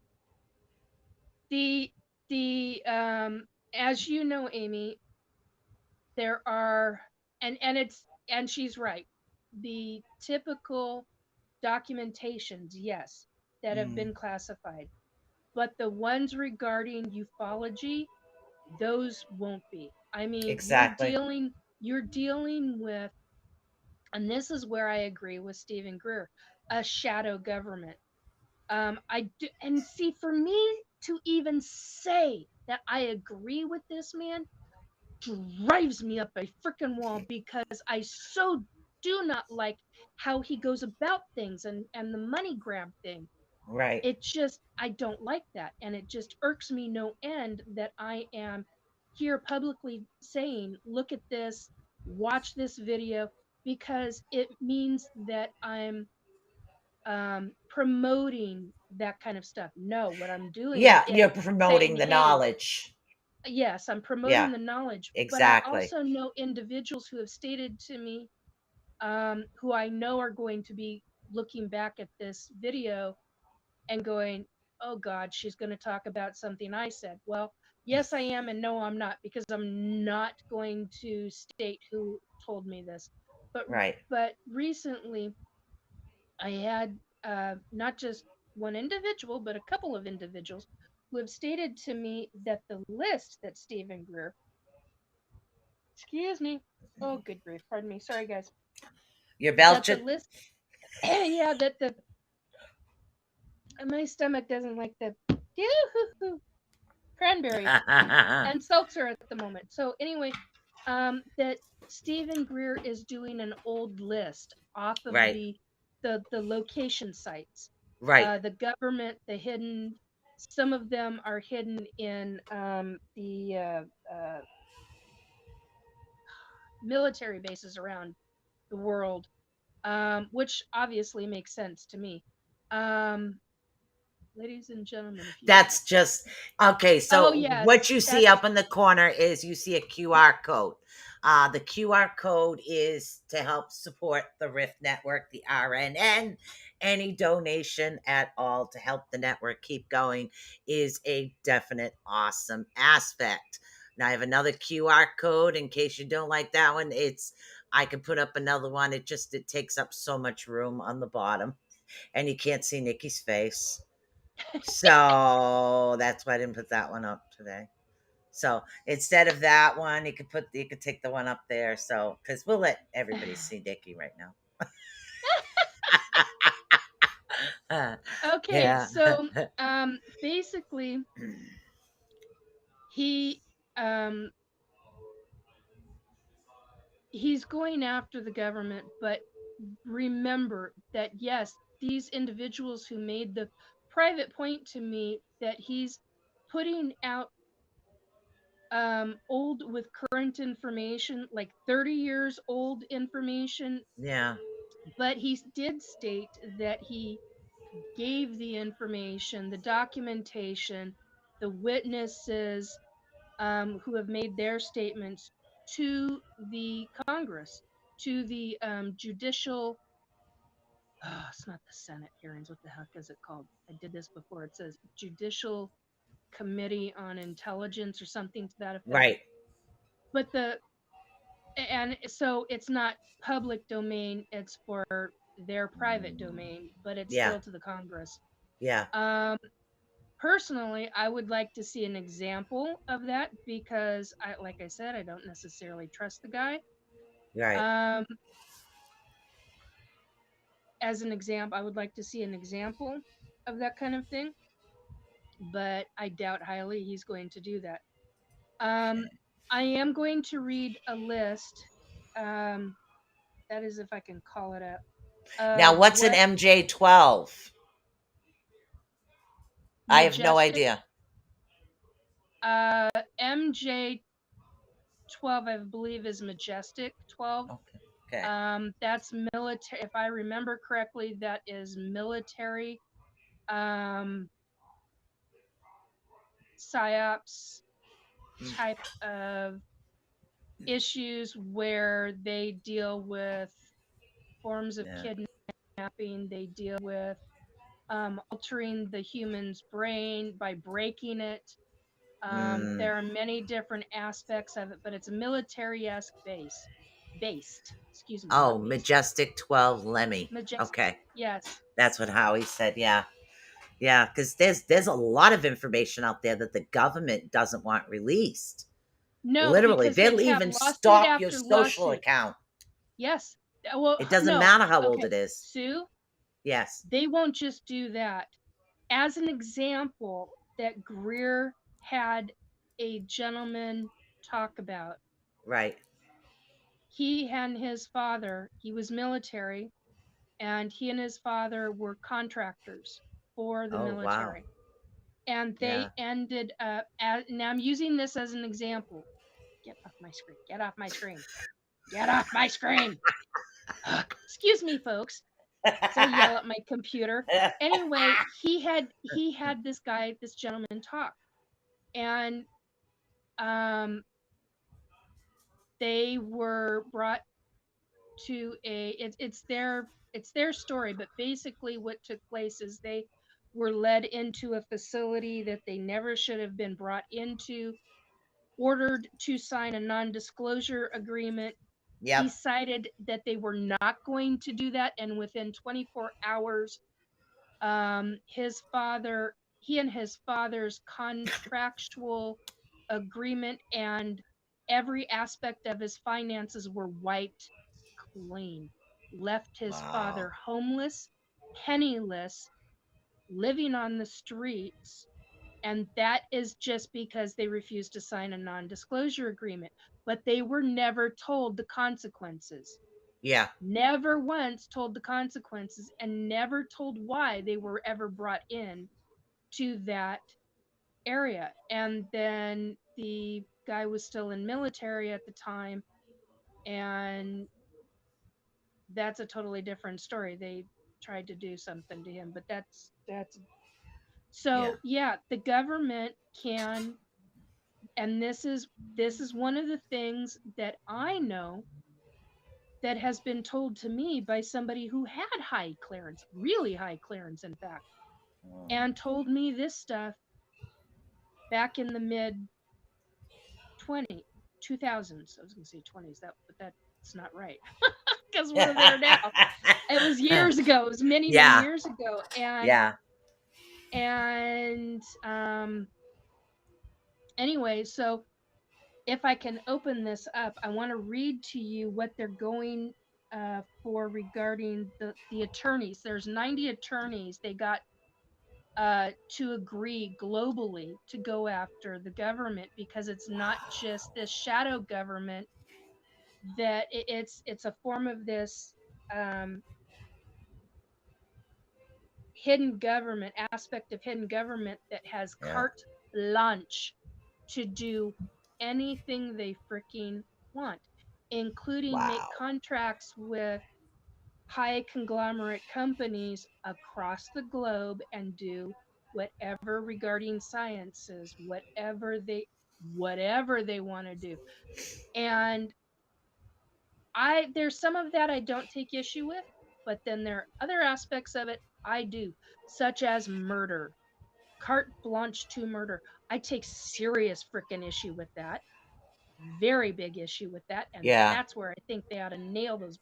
the the as you know, Amy, there are and she's right. The typical documentations, yes, that have Mm, been classified, but the ones regarding ufology, those won't be. I mean, exactly. you're dealing with, and this is where I agree with Stephen Greer, a shadow government. I do, and see, for me to even say that I agree with this man drives me up a freaking wall because I so do not like how he goes about things and the money grab thing. Right. It just, I don't like that, and it just irks me no end that I am here publicly saying, look at this, watch this video, because it means that I'm promoting that kind of stuff. No, what I'm doing Yeah, you're is promoting saying, the hey, knowledge. yes, I'm Yeah, promoting the knowledge, but I exactly. also know individuals who have stated to me, who I know are going to be looking back at this video and going, oh God, she's going to talk about something I said. Well, yes, I am, and no, I'm not, because I'm not going to state who told me this. But Right. but recently, I had not just one individual, but a couple of individuals who have stated to me that the list that Stephen Greer, excuse me, oh good grief, pardon me, sorry guys, You're that the belching. list, yeah, that the my stomach doesn't like the cranberry and seltzer at the moment. So anyway, that Stephen Greer is doing an old list off of Right. the location sites, Right. the government, the hidden. Some of them are hidden in the military bases around the world. which obviously makes sense to me. Um, ladies and gentlemen, if you That's just okay. oh So what yes, you see that's up in the corner is you see a QR code. The QR code is to help support the RIFT network, the RNN. Any donation at all to help the network keep going is a definite awesome aspect. Now I have another QR code in case you don't like that one. It's I can put up another one. It takes up so much room on the bottom, and you can't see Nikki's face. So that's why I didn't put that one up today. So instead of that one, you could take the one up there. So because we'll let everybody see Nikki right now. okay. Yeah. So basically, he um, he's going after the government, but remember that yes, these individuals who made the private point to me that he's putting out old with current information, like 30 years old information, Yeah. but he did state that he gave the information, the documentation, the witnesses who have made their statements to the Congress, to the judicial. Oh, it's not the Senate hearings. What the heck is it called? I did this before. It says Judicial Committee on Intelligence or something to that effect. Right. But and so it's not public domain, it's for their private domain, but it's Yeah. still to the Congress. Yeah. Um, personally, I would like to see an example of that because like I said, I don't necessarily trust the guy. Right. Um, as an example, I would like to see an example of that kind of thing, but I doubt highly he's going to do that. Um, I am going to read a list. Um, that is, if I can call it up, Now, of what's an what MJ12? I have no majestic idea. MJ 12, I believe, is majestic 12. Okay. Okay. That's military. If I remember correctly, that is military um, psyops type of issues where they deal with forms of Yeah. kidnapping. They deal with altering the human's brain by breaking it. Mm. There are many different aspects of it, but it's military-esque based. Excuse me, Oh, not based. Majestic 12 Lemmy. Majestic. Okay. Yes. That's what Howie said. Yeah. Yeah, because there's a lot of information out there that the government doesn't want released. No, Literally, because they they'll have even lawsuit stop your after social lawsuit. account. Yes. Well, It doesn't no. matter how old Okay. it is. Sue, Yes. they won't just do that. As an example, that Greer had a gentleman talk about, Right. he and his father, he was military, and he and his father were contractors for the Oh, wow. military. And they Yeah. ended up, now I'm using this as an example. Get off my screen. Get off my screen. Get off my screen. Excuse me, folks, as I yell at my computer. Anyway, he had this gentleman talk, and um, they were brought to it's their story, but basically what took place is they were led into a facility that they never should have been brought into, ordered to sign a non-disclosure agreement, Yep. decided that they were not going to do that, and within 24 hours, he and his father's contractual agreement and every aspect of his finances were wiped clean. Left his Wow. father homeless, penniless, living on the streets, and that is just because they refused to sign a non disclosure agreement. But they were never told the consequences. Yeah. Never once told the consequences and never told why they were ever brought in to that area. And then the guy was still in military at the time, and that's a totally different story. They tried to do something to him, but that's so yeah, the government can, and this is one of the things that I know that has been told to me by somebody who had high clearance, really high clearance, in fact, and told me this stuff back in the mid 2000s. I was going to say 20s, but that's not right because we're there now. It was years ago. It was many, many years ago. And anyway, so if I can open this up, I want to read to you what they're going for regarding the attorneys. There's 90 attorneys. They got to agree globally to go after the government because it's not just this shadow government, that it's a form of this hidden government aspect of hidden government that has carte blanche to do anything they freaking want, including make contracts with high conglomerate companies across the globe and do whatever regarding sciences, whatever they want to do. And there's some of that I don't take issue with, but then there are other aspects of it I do, such as murder, carte blanche to murder. I take serious freaking issue with that, very big issue with that, and that's where I think they ought to nail those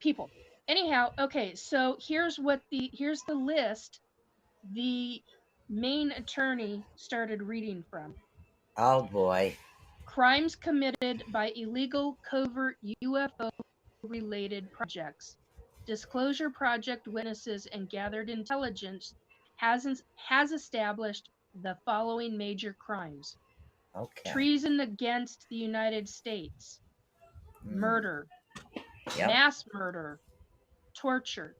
people. Anyhow, okay, so here's the list the main attorney started reading from. Oh boy. Crimes committed by illegal covert UFO related projects. Disclosure Project witnesses and gathered intelligence has established the following major crimes. Treason against the United States, murder, mass murder, torture,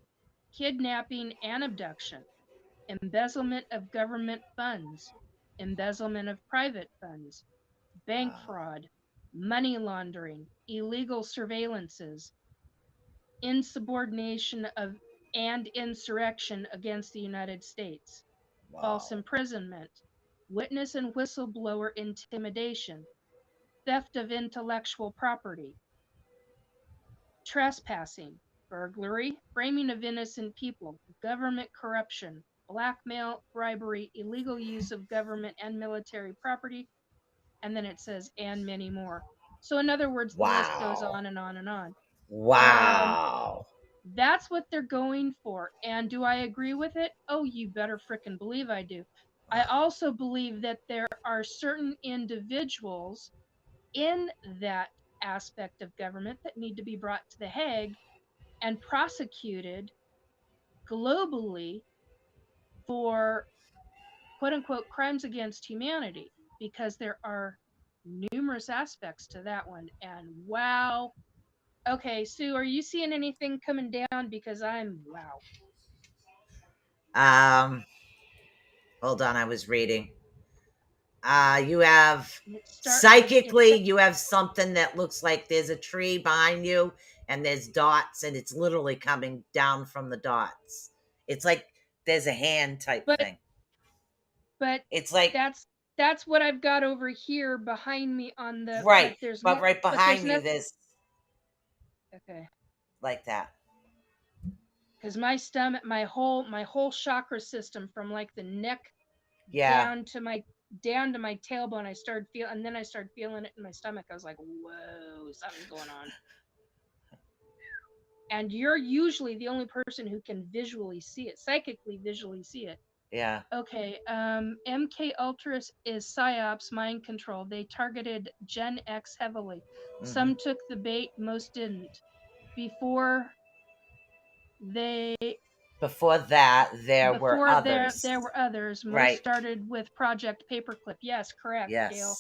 kidnapping and abduction, embezzlement of government funds, embezzlement of private funds, bank fraud, money laundering, illegal surveillances, insubordination of and insurrection against the United States, false imprisonment, witness and whistleblower intimidation, theft of intellectual property, trespassing, burglary, framing of innocent people, government corruption, blackmail, bribery, illegal use of government and military property, and then it says, and many more. So in other words, the list goes on and on and on. Wow. That's what they're going for. And do I agree with it? Oh, you better frickin' believe I do. I also believe that there are certain individuals in that aspect of government that need to be brought to The Hague and prosecuted globally for quote unquote crimes against humanity, because there are numerous aspects to that one. And wow. Okay, Sue, are you seeing anything coming down? Because I'm wow. Hold on, I was reading. You have psychically, you have something that looks like there's a tree behind you and there's dots, and it's literally coming down from the dots. It's like there's a hand type thing. But it's like that's what I've got over here behind me on the right. But right behind you there's okay, like that. Because my stomach, my whole chakra system, from like the neck down to my tailbone, I started feeling, and then I started feeling it in my stomach. I was like, whoa, something's going on. And you're usually the only person who can visually see it, psychically visually see it. Yeah. Okay. MK Ultra is psyops, mind control. They targeted Gen X heavily. Some took the bait, most didn't. Before that, there were others. There were others. Most started with Project Paperclip. Yes, correct, Gail.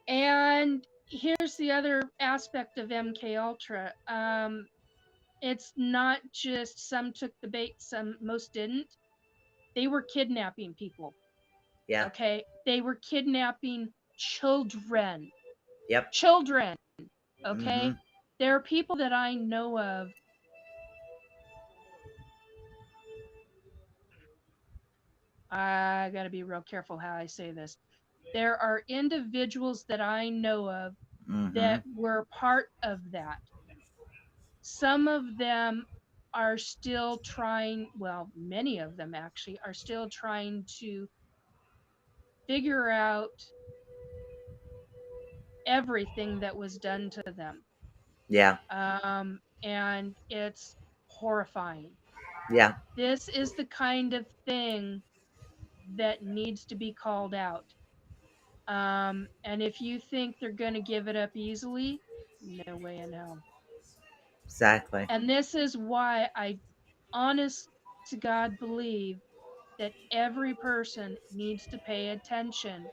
And here's the other aspect of MK Ultra. It's not just some took the bait, most didn't. They were kidnapping people. Yeah. Okay. They were kidnapping children. Yep. Children. Okay? Mm-hmm. There are people that I know of. I got to be real careful how I say this. There are individuals that I know of Mm-hmm. that were part of that. Some of them are still trying, well, many of them actually are still trying to figure out everything that was done to them. Yeah. And it's horrifying. Yeah. This is the kind of thing that needs to be called out. And if you think they're going to give it up easily, no way in hell. Exactly. And this is why I, honest to God, believe that every person needs to pay attention,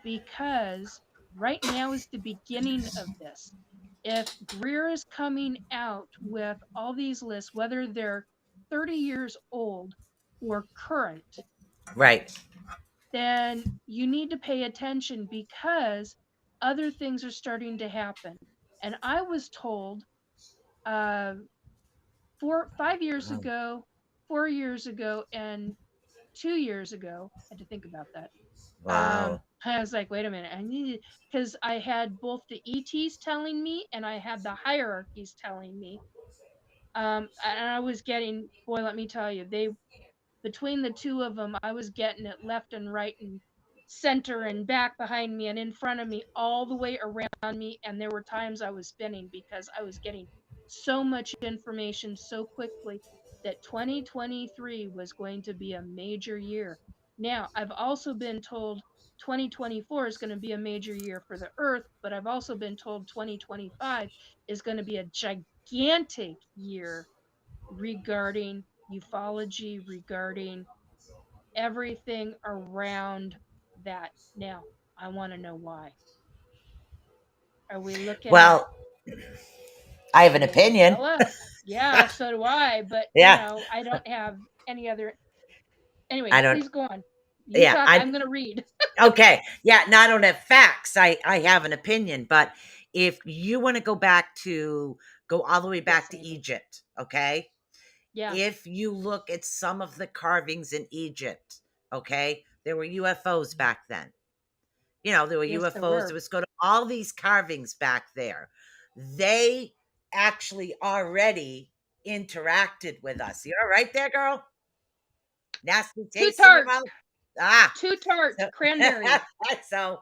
because right now is the beginning of this. If Greer is coming out with all these lists, whether they're 30 years old or current, Right. then you need to pay attention, because other things are starting to happen. And I was told uh, 5 years Wow. ago, 4 years ago, and 2 years ago, I had to think about that. Wow. I was like, wait a minute, I need, because I had both the ETs telling me and I had the hierarchies telling me. And I was getting, boy, let me tell you, they, between the two of them, I was getting it left and right and center and back behind me and in front of me, all the way around me. And there were times I was spinning because I was getting so much information so quickly that 2023 was going to be a major year. Now, I've also been told 2024 is going to be a major year for the Earth, but I've also been told 2025 is going to be a gigantic year regarding ufology, regarding everything around that. Now, I want to know why. Are we looking at Well, I have an opinion. Mandela? Yeah, so do I, but Yeah. I don't have any other. Anyway, I don't. please go on. You Yeah. talk, I'm going to read. Okay. Yeah. No, I don't have facts. I have an opinion, but if you want to go all the way Yes, back to Amy. Egypt, okay? Yeah. If you look at some of the carvings in Egypt, okay, there were UFOs back then. There were Yes, there UFOs. There were. was go to all these carvings back there. They actually already interacted with us. You all right there, girl? Nasty Too taste in your tart. mouth? Ah. Too tart. So, Cranberry. so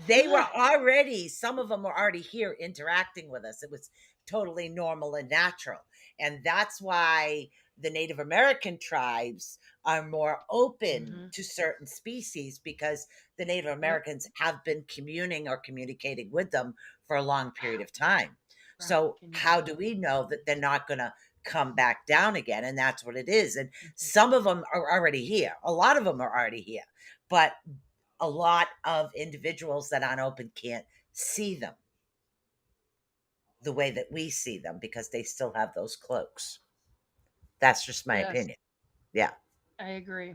they were already, some of them were already here interacting with us. It was totally normal and natural. And that's why the Native American tribes are more open Mm-hmm. to certain species, because the Native Yep. Americans have been communicating with them for a long period of time. Right. So Can you how believe do it? we know that they're not going to come back down again? And that's what it is. And Mhm. some of them are already here. A lot of them are already here. But a lot of individuals that aren't open can't see them the way that we see them, because they still have those cloaks. That's just my Yes, opinion. Yeah. I agree.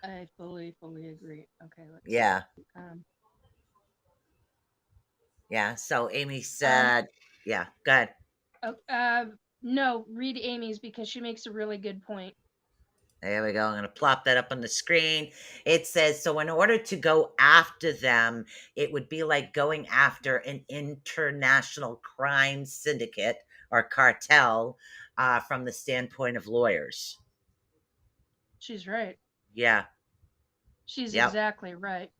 I fully agree. Okay, let's see. Yeah. Um, Yeah. So Amy um, said, yeah, go ahead. oh, no, read Amy's because she makes a really good point. There we go. I'm going to plop that up on the screen. It says, so in order to go after them, it would be like going after an international crime syndicate or cartel, from the standpoint of lawyers. She's right. Yeah. She's Yep. exactly right.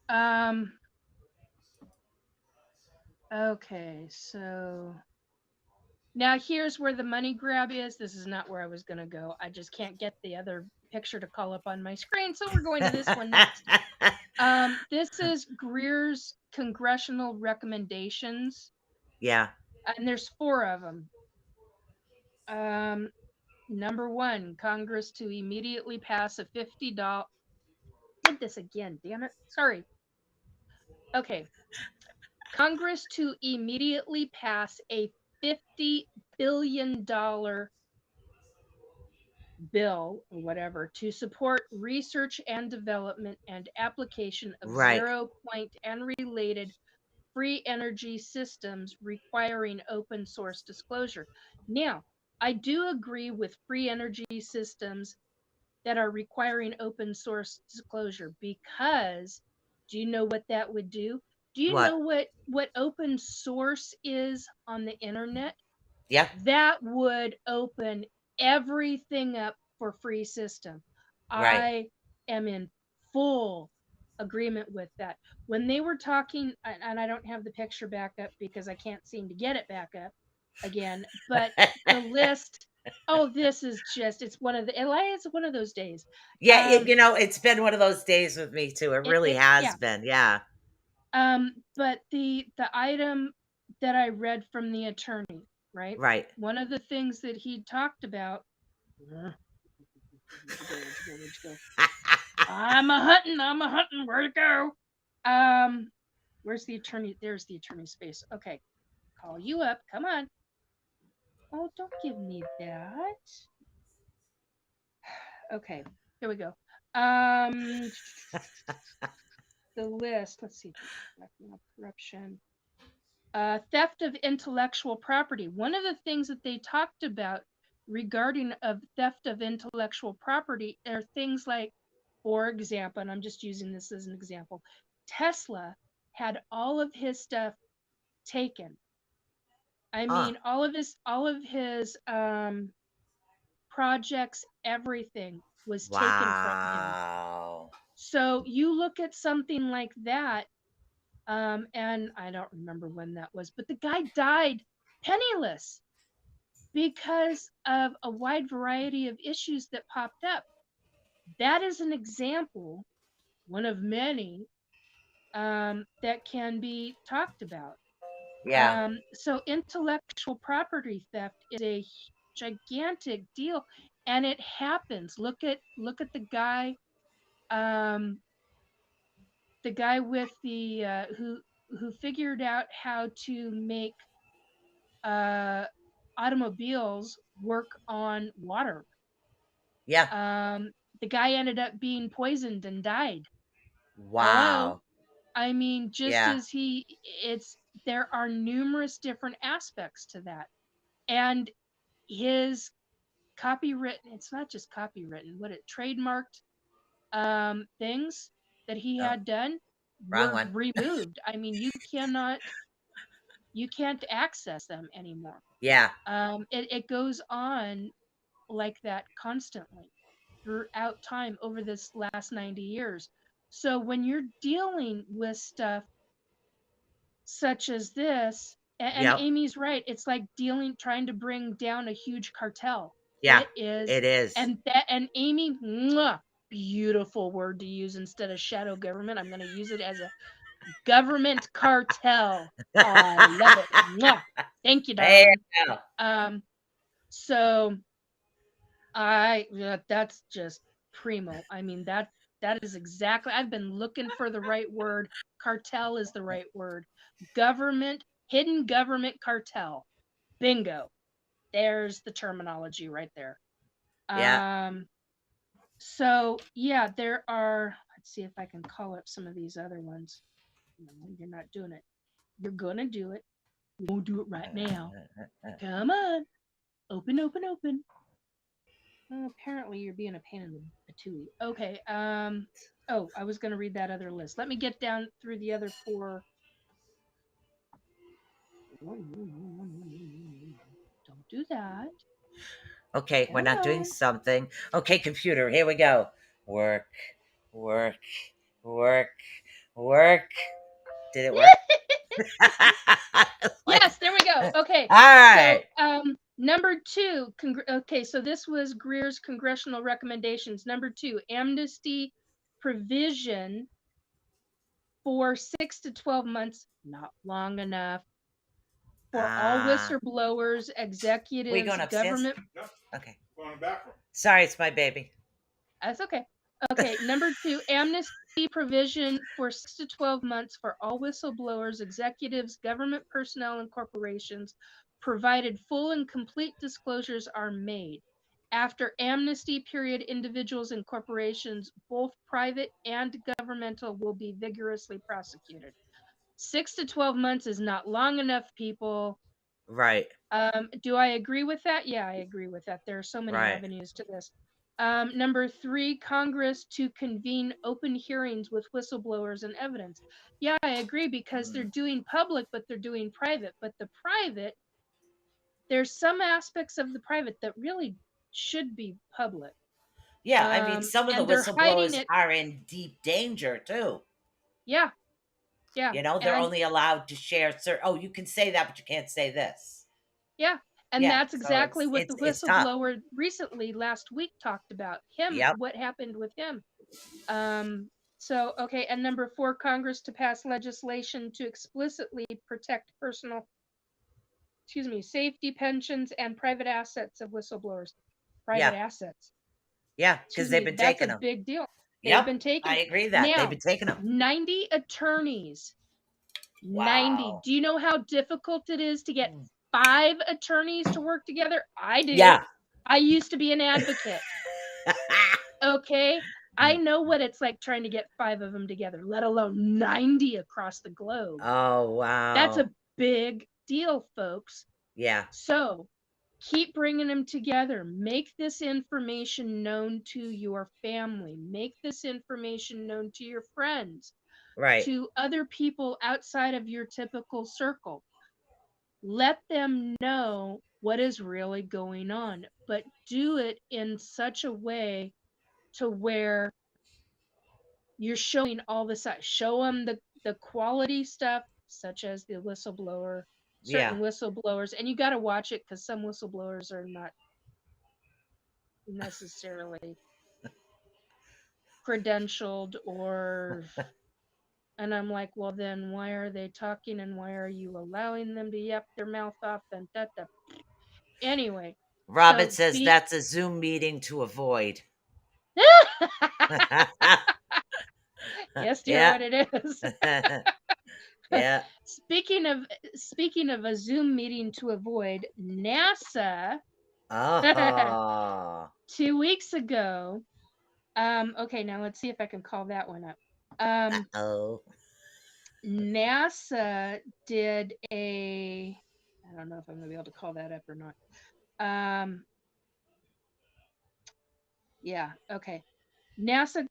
Um, okay, so now here's where the money grab is. This is not where I was going to go. I just can't get the other picture to call up on my screen, so we're going to this one next. This is Greer's congressional recommendations, Yeah. and there's four of them. Number one, Congress to immediately pass a $50. Did this again, damn it. Sorry. Okay. Congress to immediately pass a $50 billion bill or whatever to support research and development and application of Right. zero point and related free energy systems requiring open source disclosure. Now, I do agree with free energy systems that are requiring open source disclosure, because do you know what that would do? Do you know What? what open source is on the internet? Yeah. That would open everything up for free system. Right. I am in full agreement with that. When they were talking, and I don't have the picture back up because I can't seem to get it back up again, but the list, oh, this is just, it's one of the, it's one of those days. Yeah, it's been one of those days with me too. It really Yeah. has been. Yeah. But the item that I read from the attorney, right? Right. One of the things that he talked about. Where'd you go? Where'd you go? Where'd you go? I'm a hunting. Where'd it go? Where's the attorney? There's the attorney's space. Okay, call you up. Come on. Oh, don't give me that. Okay, here we go. The list. Let's see. Corruption. Theft of intellectual property. One of the things that they talked about regarding of theft of intellectual property are things like, for example, and I'm just using this as an example, Tesla had all of his stuff taken. I mean, all of his projects, everything was taken from him. Wow. So you look at something like that, and I don't remember when that was, but the guy died penniless because of a wide variety of issues that popped up. That is an example, one of many, that can be talked about. Yeah. So intellectual property theft is a gigantic deal, and it happens. Look at the guy with the who figured out how to make automobiles work on water. Yeah. The guy ended up being poisoned and died. Hello? Wow. I mean, just Yeah. as there are numerous different aspects to that. And his copywritten, it's not just copywritten, trademarked things that he Oh, had done wrong were one. removed. I mean, you can't access them anymore. Yeah. It goes on like that constantly throughout time over this last 90 years. So when you're dealing with stuff such as this, and Yep. Amy's right, it's like trying to bring down a huge cartel. Yeah. It is. It is. And Amy, mwah, beautiful word to use instead of shadow government. I'm going to use it as a government cartel. I love it. Mwah. Thank you, darling. So that's just primo. I mean, that is exactly, I've been looking for the right word. Cartel is the right word. Hidden government cartel. Bingo. There's the terminology right there. Yeah. So yeah, there are, let's see if I can call up some of these other ones. No, you're not doing it. You're gonna do it. You won't do it right now. Come on. Open. Apparently you're being a pain in the patootie. Okay. Oh, I was gonna read that other list. Let me get down through the other 4. Don't do that. Okay, we're Come not doing on. something. Okay, computer, here we go. Work, work, work, work. Did it work? Yes, there we go. Okay. All right. So, number 2, okay, so this was Greer's congressional recommendations. Number 2, amnesty provision for 6 to 12 months, not long enough, for all whistleblowers, We executives, going upstairs? government. Okay. Going in the bathroom. Sorry, it's my baby. That's okay. Okay, number 2, amnesty provision for 6 to 12 months for all whistleblowers, executives, government personnel, and corporations, provided full and complete disclosures are made. After amnesty period, individuals and corporations, both private and governmental, will be vigorously prosecuted. 6 to 12 months is not long enough, people. Right. Do I agree with that? Yeah, I agree with that. There are so many Right. avenues to this. Number 3, Congress to convene open hearings with whistleblowers and evidence. Yeah, I agree, because they're doing public, but they're doing private. But the private, there's some aspects of the private that really should be public. Yeah, I mean, some of the And they're hiding whistleblowers it. are in deep danger too. Yeah, yeah, You know, they're and only allowed to share certain. Oh, you can say that, but you can't say this. yeah, and Yeah, that's so exactly it's what the it's it's tough. whistleblower recently last week talked about. Him, Yep. what happened with him. So, okay, and number 4, Congress to pass legislation to explicitly protect personal, safety, pensions, and private assets of whistleblowers. Private Yeah. assets. Yeah, because they've been That's a taking them. big deal. They've Yep, been taking I it. agree that they've Now, been taking them. 90 attorneys. 90. Wow. Do you know how difficult it is to get 5 attorneys to work together? I do. Yeah. I used to be an advocate. Okay. I know what it's like trying to get 5 of them together, let alone 90 across the globe. Oh, That's wow. a big deal, folks. Yeah. So keep bringing them together. Make this information known to your family. Make this information known to your friends, Right. to other people outside of your typical circle. Let them know what is really going on, but do it in such a way to where you're showing all the sides. Show them the quality stuff, such as the whistleblower, Yeah. certain whistleblowers, and you got to watch it, because some whistleblowers are not necessarily credentialed, or, and I'm like, well, then why are they talking, and why are you allowing them to yap their mouth off, and that. Anyway, Robert so says be that's a Zoom meeting to avoid. yes, dear, Yeah. what it is. Yeah. Speaking of a Zoom meeting to avoid, NASA Oh. 2 weeks ago. Okay, now let's see if I can call that one up. Oh. NASA did a. I don't know if I'm gonna be able to call that up or not. Yeah. Okay. NASA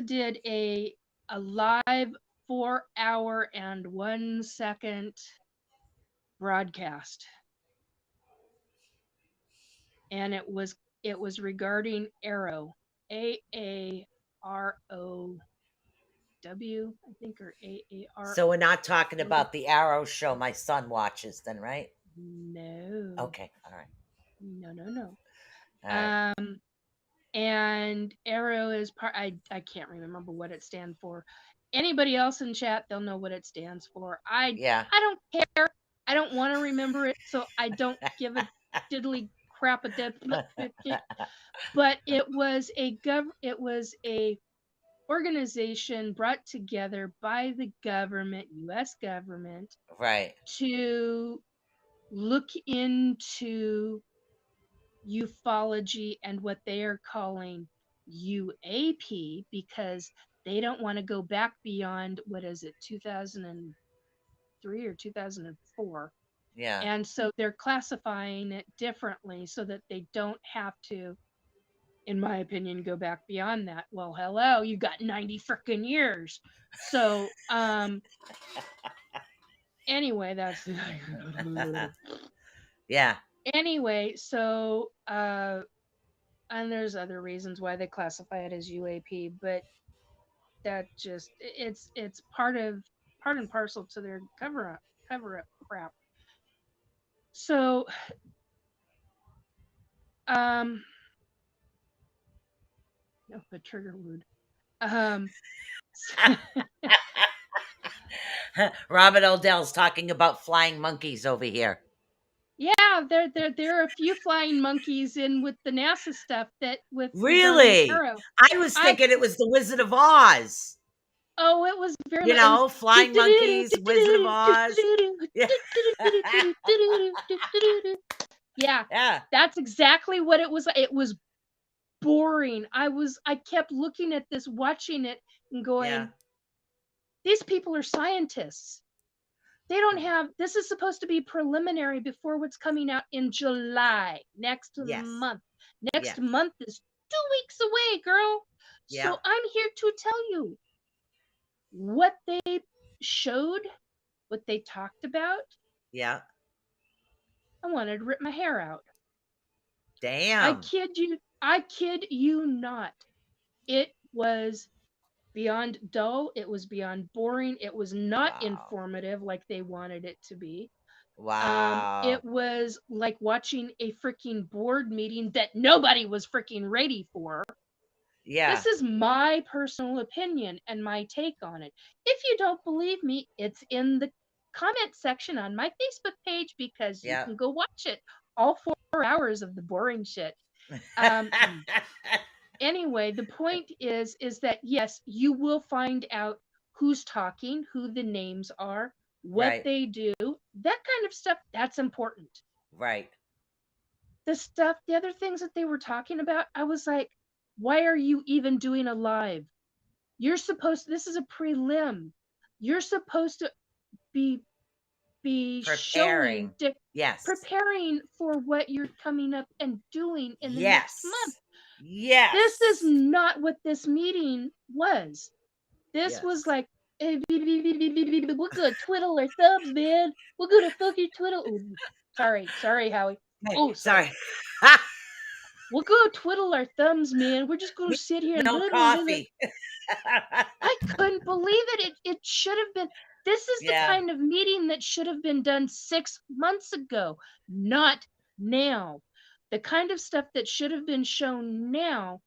did a live 4 hour and 1 second broadcast, and it was regarding Arrow, AAROW, I think, or AAR. So we're not talking about the Arrow show my son watches then, right? No. Okay. All right. No. All right. And Arrow is part. I can't remember what it stands for. Anybody else in chat, they'll know what it stands for. Yeah. I don't care. I don't want to remember it, so I don't give a diddly crap a dead. But it was a organization brought together by the government, U.S. government, Right. to look into ufology and what they are calling UAP, because they don't want to go back beyond, what is it, 2003 or 2004. Yeah. And so they're classifying it differently so that they don't have to, in my opinion, go back beyond that. Well, hello, you got 90 frickin' years. So, anyway, that's Yeah. anyway, so and there's other reasons why they classify it as UAP, but that just it's part and parcel to their cover up crap. So no, the trigger word. Robert Odell's talking about flying monkeys over here. Yeah, there are a few flying monkeys in with the NASA stuff that with regarding Really? Arrow. I was thinking it was the Wizard of Oz. Oh, it was very You much. It was know, flying monkeys, Wizard of Oz. Yeah. Yeah, Yeah. that's exactly what it was. It was boring. I kept looking at this, watching it, and going, Yeah. these people are scientists. They don't have, this is supposed to be preliminary before what's coming out in July, next Yes. month. Next Yes. month is 2 weeks away, girl. Yeah. So I'm here to tell you what they showed, what they talked about. Yeah. I wanted to rip my hair out. Damn. I kid you not. It was beyond dull. It was beyond boring. It was not Wow. informative like they wanted it to be. Wow. It was like watching a freaking board meeting that nobody was freaking ready for. Yeah. This is my personal opinion and my take on it. If you don't believe me, it's in the comment section on my Facebook page because you Yeah. can go watch it. All 4 hours of the boring shit. Anyway, the point is that yes, you will find out who's talking, who the names are, what Right. they do, that kind of stuff. That's important. Right. The other things that they were talking about, I was like, why are you even doing a live? This is a prelim. You're supposed to be Preparing. Yes. preparing for what you're coming up and doing in the next month. Yes. This is not what this meeting was. This Yes. was like, hey, we're gonna twiddle our thumbs, man. We're gonna fucking twiddle. Ooh, sorry, Howie. Oh, sorry. We'll go twiddle our thumbs, man. We're just gonna sit here and No coffee. I couldn't believe it. It should have been. This is the Yeah. kind of meeting that should have been done 6 months ago, not now. The kind of stuff that should have been shown now.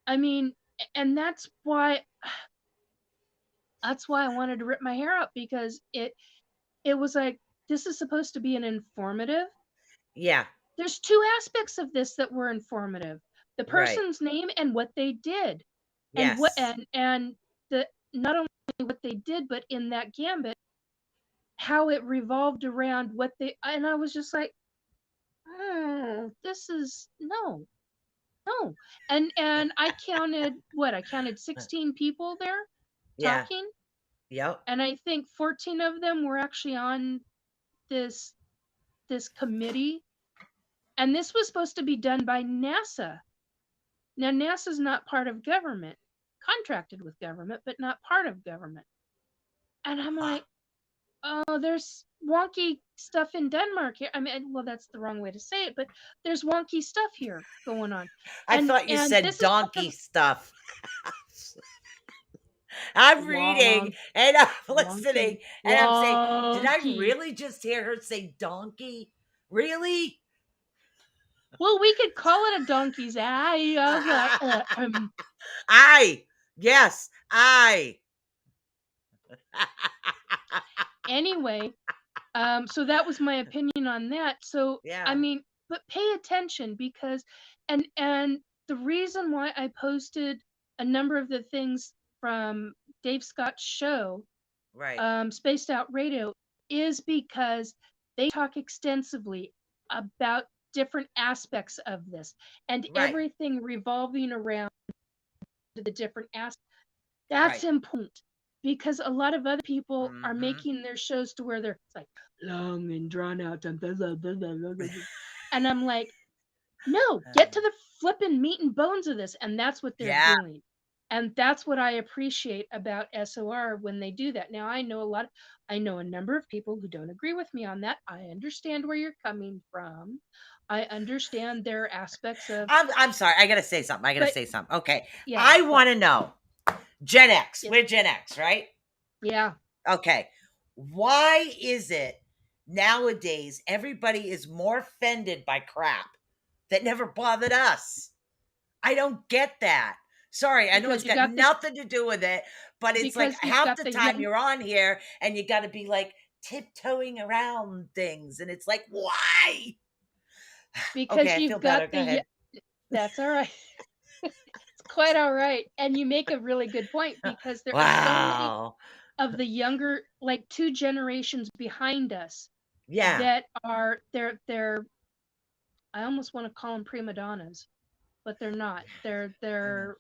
I mean, and that's why I wanted to rip my hair out, because it was like, this is supposed to be an informative. Yeah. There's 2 aspects of this that were informative. The Right. person's name and what they did. And Yes. what and the not only what they did, but in that gambit, how it revolved around what they, and I was just like, this is no. And I counted 16 people there Yeah. talking, Yep. and I think 14 of them were actually on this committee, and this was supposed to be done by NASA. Now NASA's not part of government, contracted with government, but not part of government. And I'm like, oh, there's wonky stuff in Denmark here. I mean, well, that's the wrong way to say it, but there's wonky stuff here going on. I thought you said this donkey stuff. I'm reading and I'm listening and I'm saying, did I really just hear her say donkey? Really? Well, we could call it a donkey's eye. I. Yes, I. Anyway, so that was my opinion on that. So Yeah. I mean, but pay attention, because and the reason why I posted a number of the things from Dave Scott's show, Right. Spaced Out Radio, is because they talk extensively about different aspects of this, and Right. everything revolving around the different aspects. That's Right. important, because a lot of other people are Mhm. making their shows to where they're like long and drawn out and blah, blah, blah, blah, blah, blah. And I'm like, no, get to the flipping meat and bones of this. And that's what they're Yeah. doing. And that's what I appreciate about SOR when they do that. Now, I know a number of people who don't agree with me on that. I understand where you're coming from. I understand their aspects of. I'm sorry. I gotta say something. Okay. Yeah, I want to know. Gen X. Yes. We're Gen X, right? Yeah. Okay. Why is it nowadays everybody is more offended by crap that never bothered us? I don't get that. Sorry, I know Because it's you got got the- nothing to do with it, but it's like because you've half got the the time young- you're on here and you got to be like tiptoeing around things, and it's like, why? Because Okay, I feel you've better. got Go ahead. That's all right. It's quite all right. And you make a really good point, because there are so many Wow. of the younger, like 2 generations behind us, Yeah. that are they're I almost want to call them prima donnas, but they're not. They're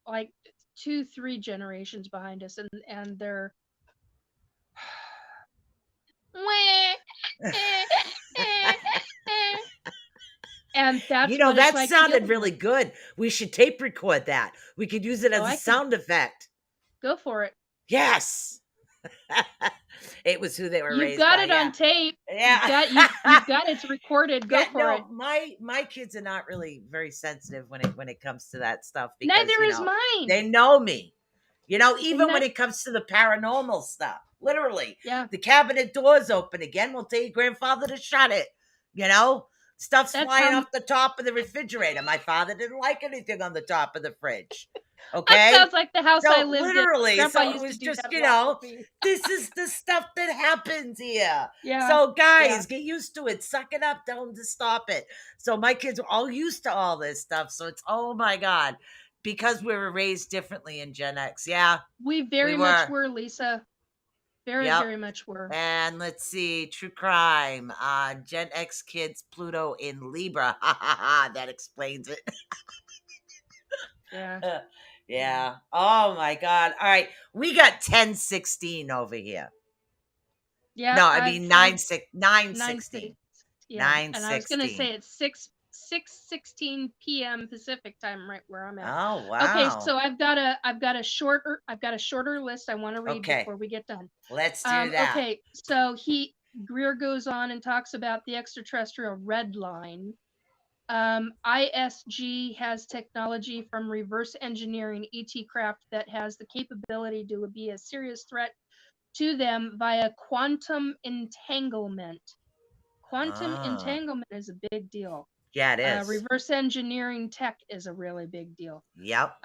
like 2, 3 generations behind us, and they're And that's You know, what it's that like to get sounded with really them. good. We should tape record that. We could use it as Oh, a I could sound effect. go for it. Yes. It was who they were You've raised got by. it Yeah. on tape. Yeah. You've got it's recorded. Go Yeah, for it. no, my kids are not really very sensitive when it comes to that stuff because, Neither you is know, mine. they know me. You know, Isn't even when that it comes to the paranormal stuff. Literally, yeah, the cabinet door's open again. We'll tell your grandfather to shut it. You know, stuff's that's flying how off the top of the refrigerator. My father didn't like anything on the top of the fridge. that Okay? sounds like the house I So lived in. literally, Grandpa so it used to was do just, that a you lot with know, me. this is the stuff that happens here. Yeah. So Yeah. guys, get used to it. Suck it up. Tell them to stop it. So my kids are all used to all this stuff. So it's, oh my God, because we were raised differently in Gen X. Yeah, We we very much were. were, Lisa. Very, Yep. very much were. And let's see, true crime. Gen X kids, Pluto in Libra. Ha ha ha. That explains it. Yeah. Yeah. Oh my God. All right. We got 1016 over here. Yeah, No, I I've mean had 916. 9:06. Yeah, and I was gonna 916. say it's 6:16 p.m. Pacific time, right where I'm at. Oh Okay, wow. so I've got a shorter list I want to read Okay. before we get done. Let's do that. Okay, so Greer goes on and talks about the extraterrestrial red line. ISG has technology from reverse engineering ET craft that has the capability to be a serious threat to them via quantum entanglement. Quantum Ah. entanglement is a big deal. Yeah, it is. Reverse engineering tech is a really big deal. Yep.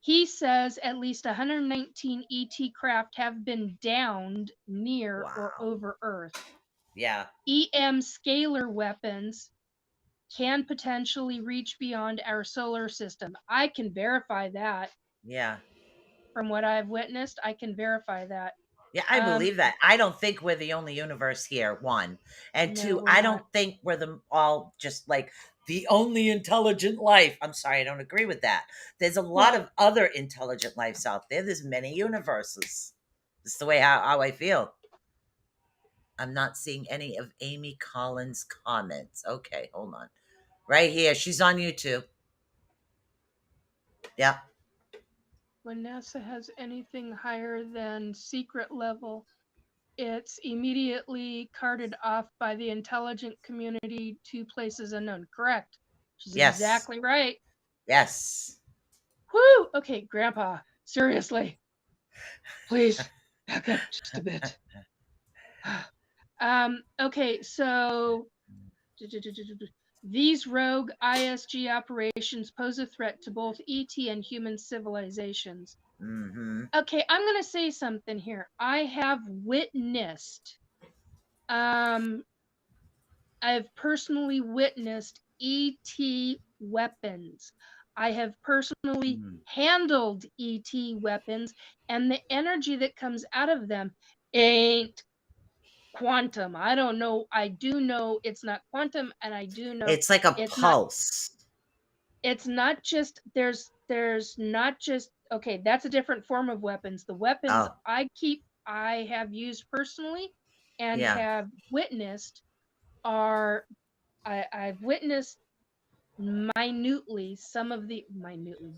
He says at least 119 ET craft have been downed near or Wow. over Earth. Yeah. EM scalar weapons can potentially reach beyond our solar system. I can verify that. Yeah. From what I've witnessed, I can verify that. Yeah, I believe that. I don't think we're the only universe here, one. And No, two, we're I not. don't think we're the all just like the only intelligent life. I'm sorry, I don't agree with that. There's a lot Well, of other intelligent lives out there. There's many universes. It's the way how I feel. I'm not seeing any of Amy Collins' comments. Okay, hold on. Right here. She's on YouTube. Yeah. when NASA has anything higher than secret level, it's immediately carted off by the intelligent community to places unknown. Correct. She's Yes. exactly right. Yes. Whoo! Okay, Grandpa, seriously, please back up just a bit. Okay, so these rogue ISG operations pose a threat to both ET and human civilizations. Mm-hmm. Okay, I'm going to say something here. I have witnessed, I've personally witnessed ET weapons. I have personally handled ET weapons, and the energy that comes out of them ain't quantum. I don't know. I do know it's not quantum, and I do know It's like a it's not. pulse. It's not just there's not just okay. That's a different form of weapons. The weapons Oh, I have used personally and yeah. have witnessed are I've witnessed minutely some of the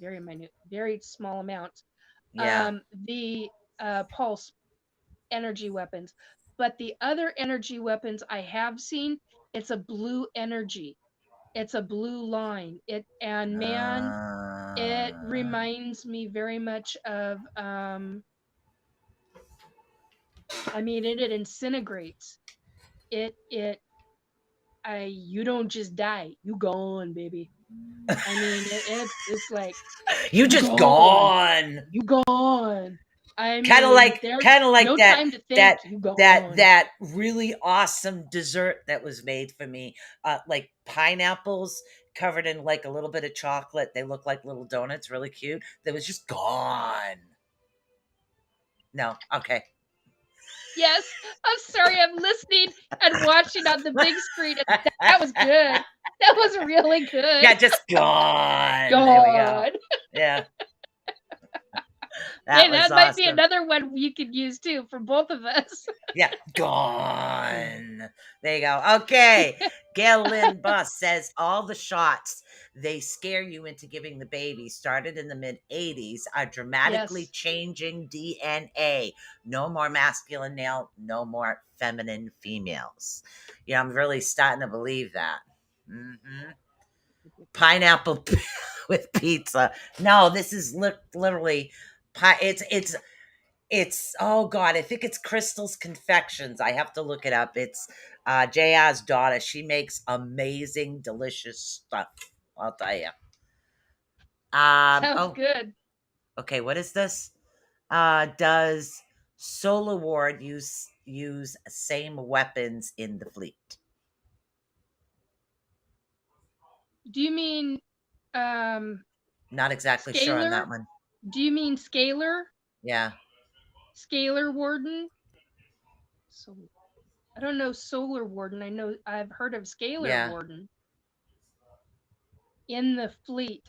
very minute, very small amounts. Yeah. The pulse energy weapons, but the other energy weapons I have seen, it's a blue energy. It's a blue line. It Uh, reminds me very much of I mean it disintegrates. You don't just die. You gone, baby. I mean it's like you you just gone. gone. You gone. I Kind of mean, like, there's kind of like no that, time to think. that, You that, gone. that really awesome dessert that was made for me. Like pineapples covered in like a little bit of chocolate. They look like little donuts, really cute. That was just gone. No, okay. Yes, I'm sorry. I'm listening and watching on the big screen. And that was good. That was really good. Yeah, just gone. There we go. God. Yeah. That was that might be awesome. another one you could use too for both of us. Yeah, gone. There you go. Okay. Gail Lynn Buss says all the shots they scare you into giving the baby started in the mid 80s are dramatically Yes. changing DNA. No more masculine male, no more feminine females. Yeah, I'm really starting to believe that. Hmm. Pineapple with pizza. No, this is literally it's oh god, I think it's Crystal's Confections. I have to look it up. It's JR's daughter. She makes amazing, delicious stuff. I'll tell you. Sounds Oh, good. okay. What is this? Does Solar Ward use same weapons in the fleet? Do you mean Not exactly sure on scalar? that one. Do you mean scalar? Yeah, Scalar warden? So I don't know solar warden. I've heard of scalar yeah, warden in the fleet.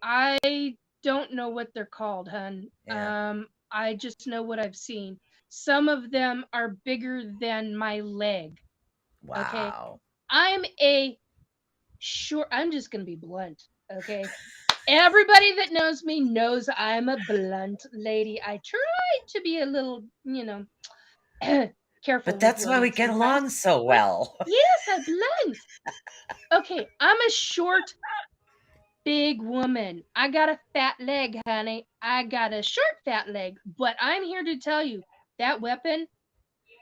I don't know what they're called, hun. yeah. I just know what I've seen. Some of them are bigger than my leg. Okay. Wow. I'm a I'm just gonna be blunt. Okay. Everybody that knows me knows I'm a blunt lady. I try to be a little, careful But with that's why we words get sometimes. along so But well. yes, I'm blunt. Okay, I'm a short, big woman. I got a fat leg, honey. I got a short, fat leg. But I'm here to tell you that weapon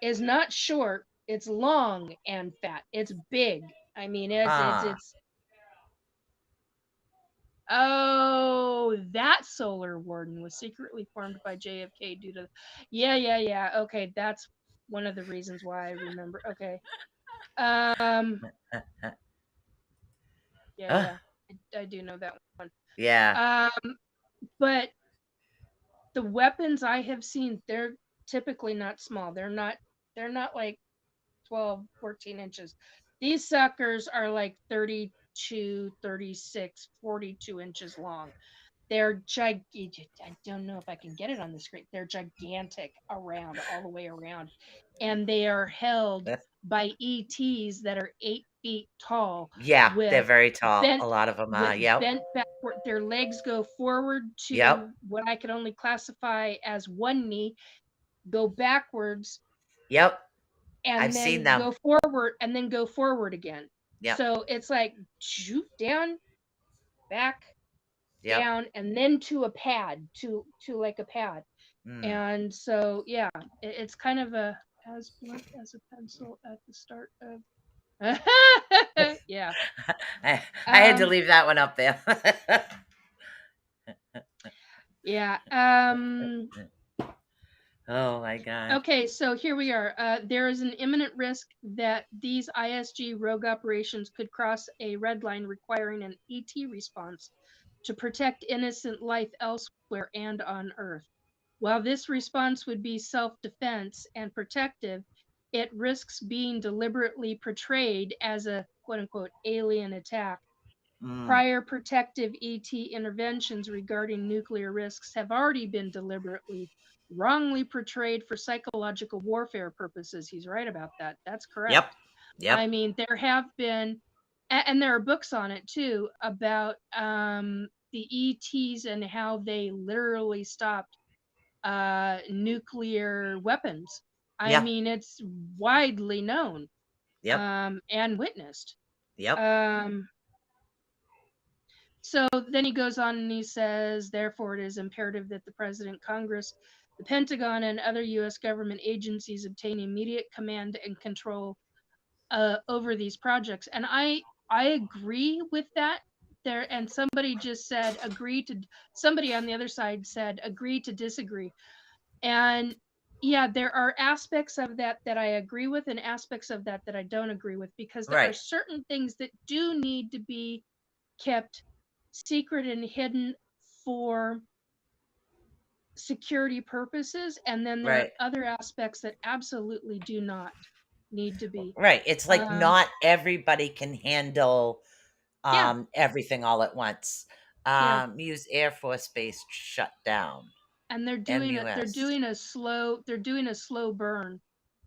is not short. It's long and fat. It's big. I mean, Ah, it's. Oh, that solar warden was secretly formed by JFK due to. Yeah, yeah, yeah. Okay, that's one of the reasons why I remember. Okay. Um. Yeah, uh, yeah. I do know that one. yeah, Um. But the weapons I have seen, they're typically not small. They're not like 12, 14 inches. These suckers are like 32, 36, 42 inches long. They're gigantic. I don't know if I can get it on the screen. They're gigantic around, all the way around. And they are held by ETs that are 8 feet tall yeah. They're with very tall. A bent lot of them are. Yep, bent backward. Their legs go forward yep, to what I could only classify as one knee, go backwards, yep. I've and seen then them. go forward, and then go forward again. Yep, So it's like shoot down, back, yep. down, and then to a pad, to like a pad. Mm. And so yeah, it's kind of a as blunt as a pencil at the start of. Yeah. I had to Um. leave that one up there. Yeah. Oh my god. Okay, so here we are. There is an imminent risk that these ISG rogue operations could cross a red line requiring an ET response to protect innocent life elsewhere and on Earth. While this response would be self defense and protective, it risks being deliberately portrayed as a quote unquote alien attack. Mm. Prior protective ET interventions regarding nuclear risks have already been deliberately wrongly portrayed for psychological warfare purposes. He's right about that. That's Yep. correct. I Yep. mean, there have been, and there are books on it too, about the ETs and how they literally stopped nuclear weapons. I Yeah. mean, it's widely known Yep. and witnessed. Yep. Um, So then he goes on and he says, therefore, it is imperative that the President, Congress, the Pentagon, and other U.S. government agencies obtain immediate command and control over these projects. And I agree with that. There and somebody just said somebody on the other side said agree to disagree. And yeah, there are aspects of that that I agree with and aspects of that that I don't agree with because there are Right. certain things that do need to be kept secret and hidden for security purposes, and then there are Right. other aspects that absolutely do not need to be. Right. It's like Um, not everybody can handle yeah, everything all at once. Yeah. Muse Air Force Base shut down. And they're doing a MUS. slow burn,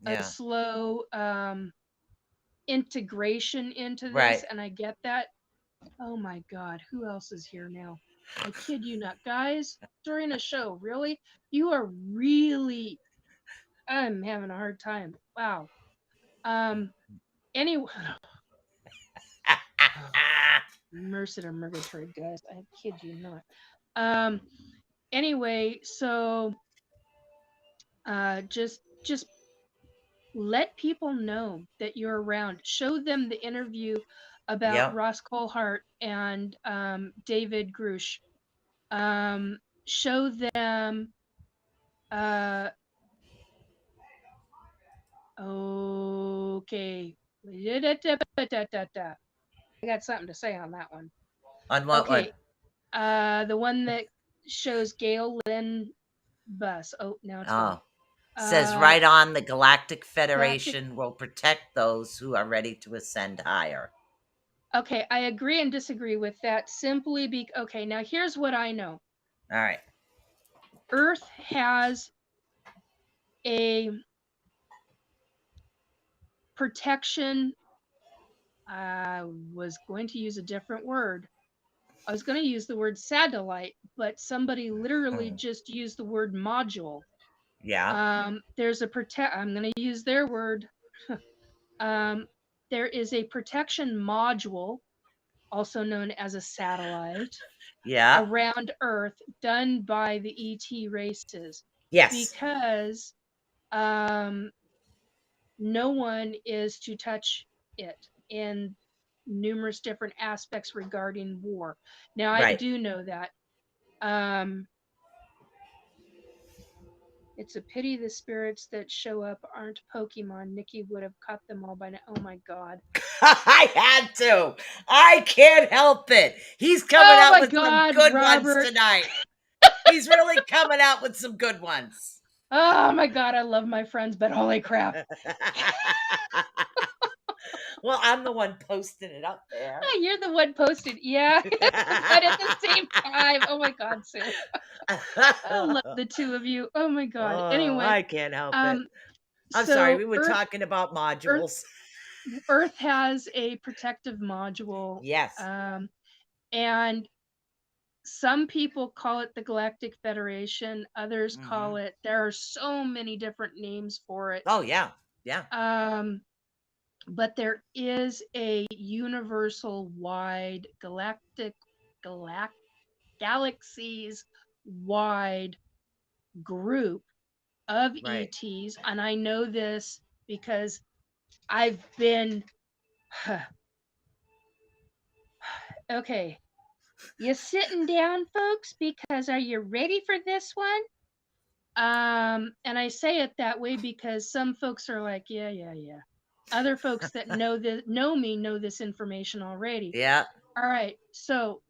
a Yeah. slow integration into Right. this, and I get that. Oh my god, who else is here now? I kid you not. Guys, during a show, really? You are really I'm having a hard time. Wow. Anyway, mercy to Murgatroyd, guys. I kid you not. Anyway, so just let people know that you're around. Show them the interview about Yep. Ross Coulthart and David Grush. Show them. Okay. I got something to say on that one. On what one? Okay. The one that shows Gail Lynn Bus. Oh, now it's gone. Oh. Says right on, the Galactic Galactic. Federation will protect those who are ready to ascend higher. Okay, I agree and disagree with that simply because, okay, now here's what I know. All right. Earth has a protection. I was going to use a different word. I was going to use the word satellite, but somebody literally just used the word module. Yeah. There's a I'm going to use their word. There is a protection module, also known as a satellite, Yeah. around Earth done by the ET races. Yes. Because no one is to touch it in numerous different aspects regarding war. Now, I Right. do know that. It's a pity the spirits that show up aren't Pokemon. Nikki would have caught them all by now. Oh my god. I had to. I can't help it. He's coming Oh out my with some god, good Robert. ones tonight. He's really coming out with some good ones. Oh my god, I love my friends, but holy crap. Well, I'm the one posting it up there. You're the one posted, yeah. But at the same time, oh my god, Sue. I love the two of you. Oh my god. Oh, Anyway, I can't help it. I'm so sorry, we were talking about modules. Earth has a protective module. Yes. And some people call it the Galactic Federation, others call it, there are so many different names for it. Oh, yeah. Yeah. But there is a universal wide galaxies wide group of Right. ETs, and I know this because I've been okay. You sitting down, folks, because are you ready for this one? And I say it that way because some folks are like, yeah. Other folks that know this information already. Yeah. All right. So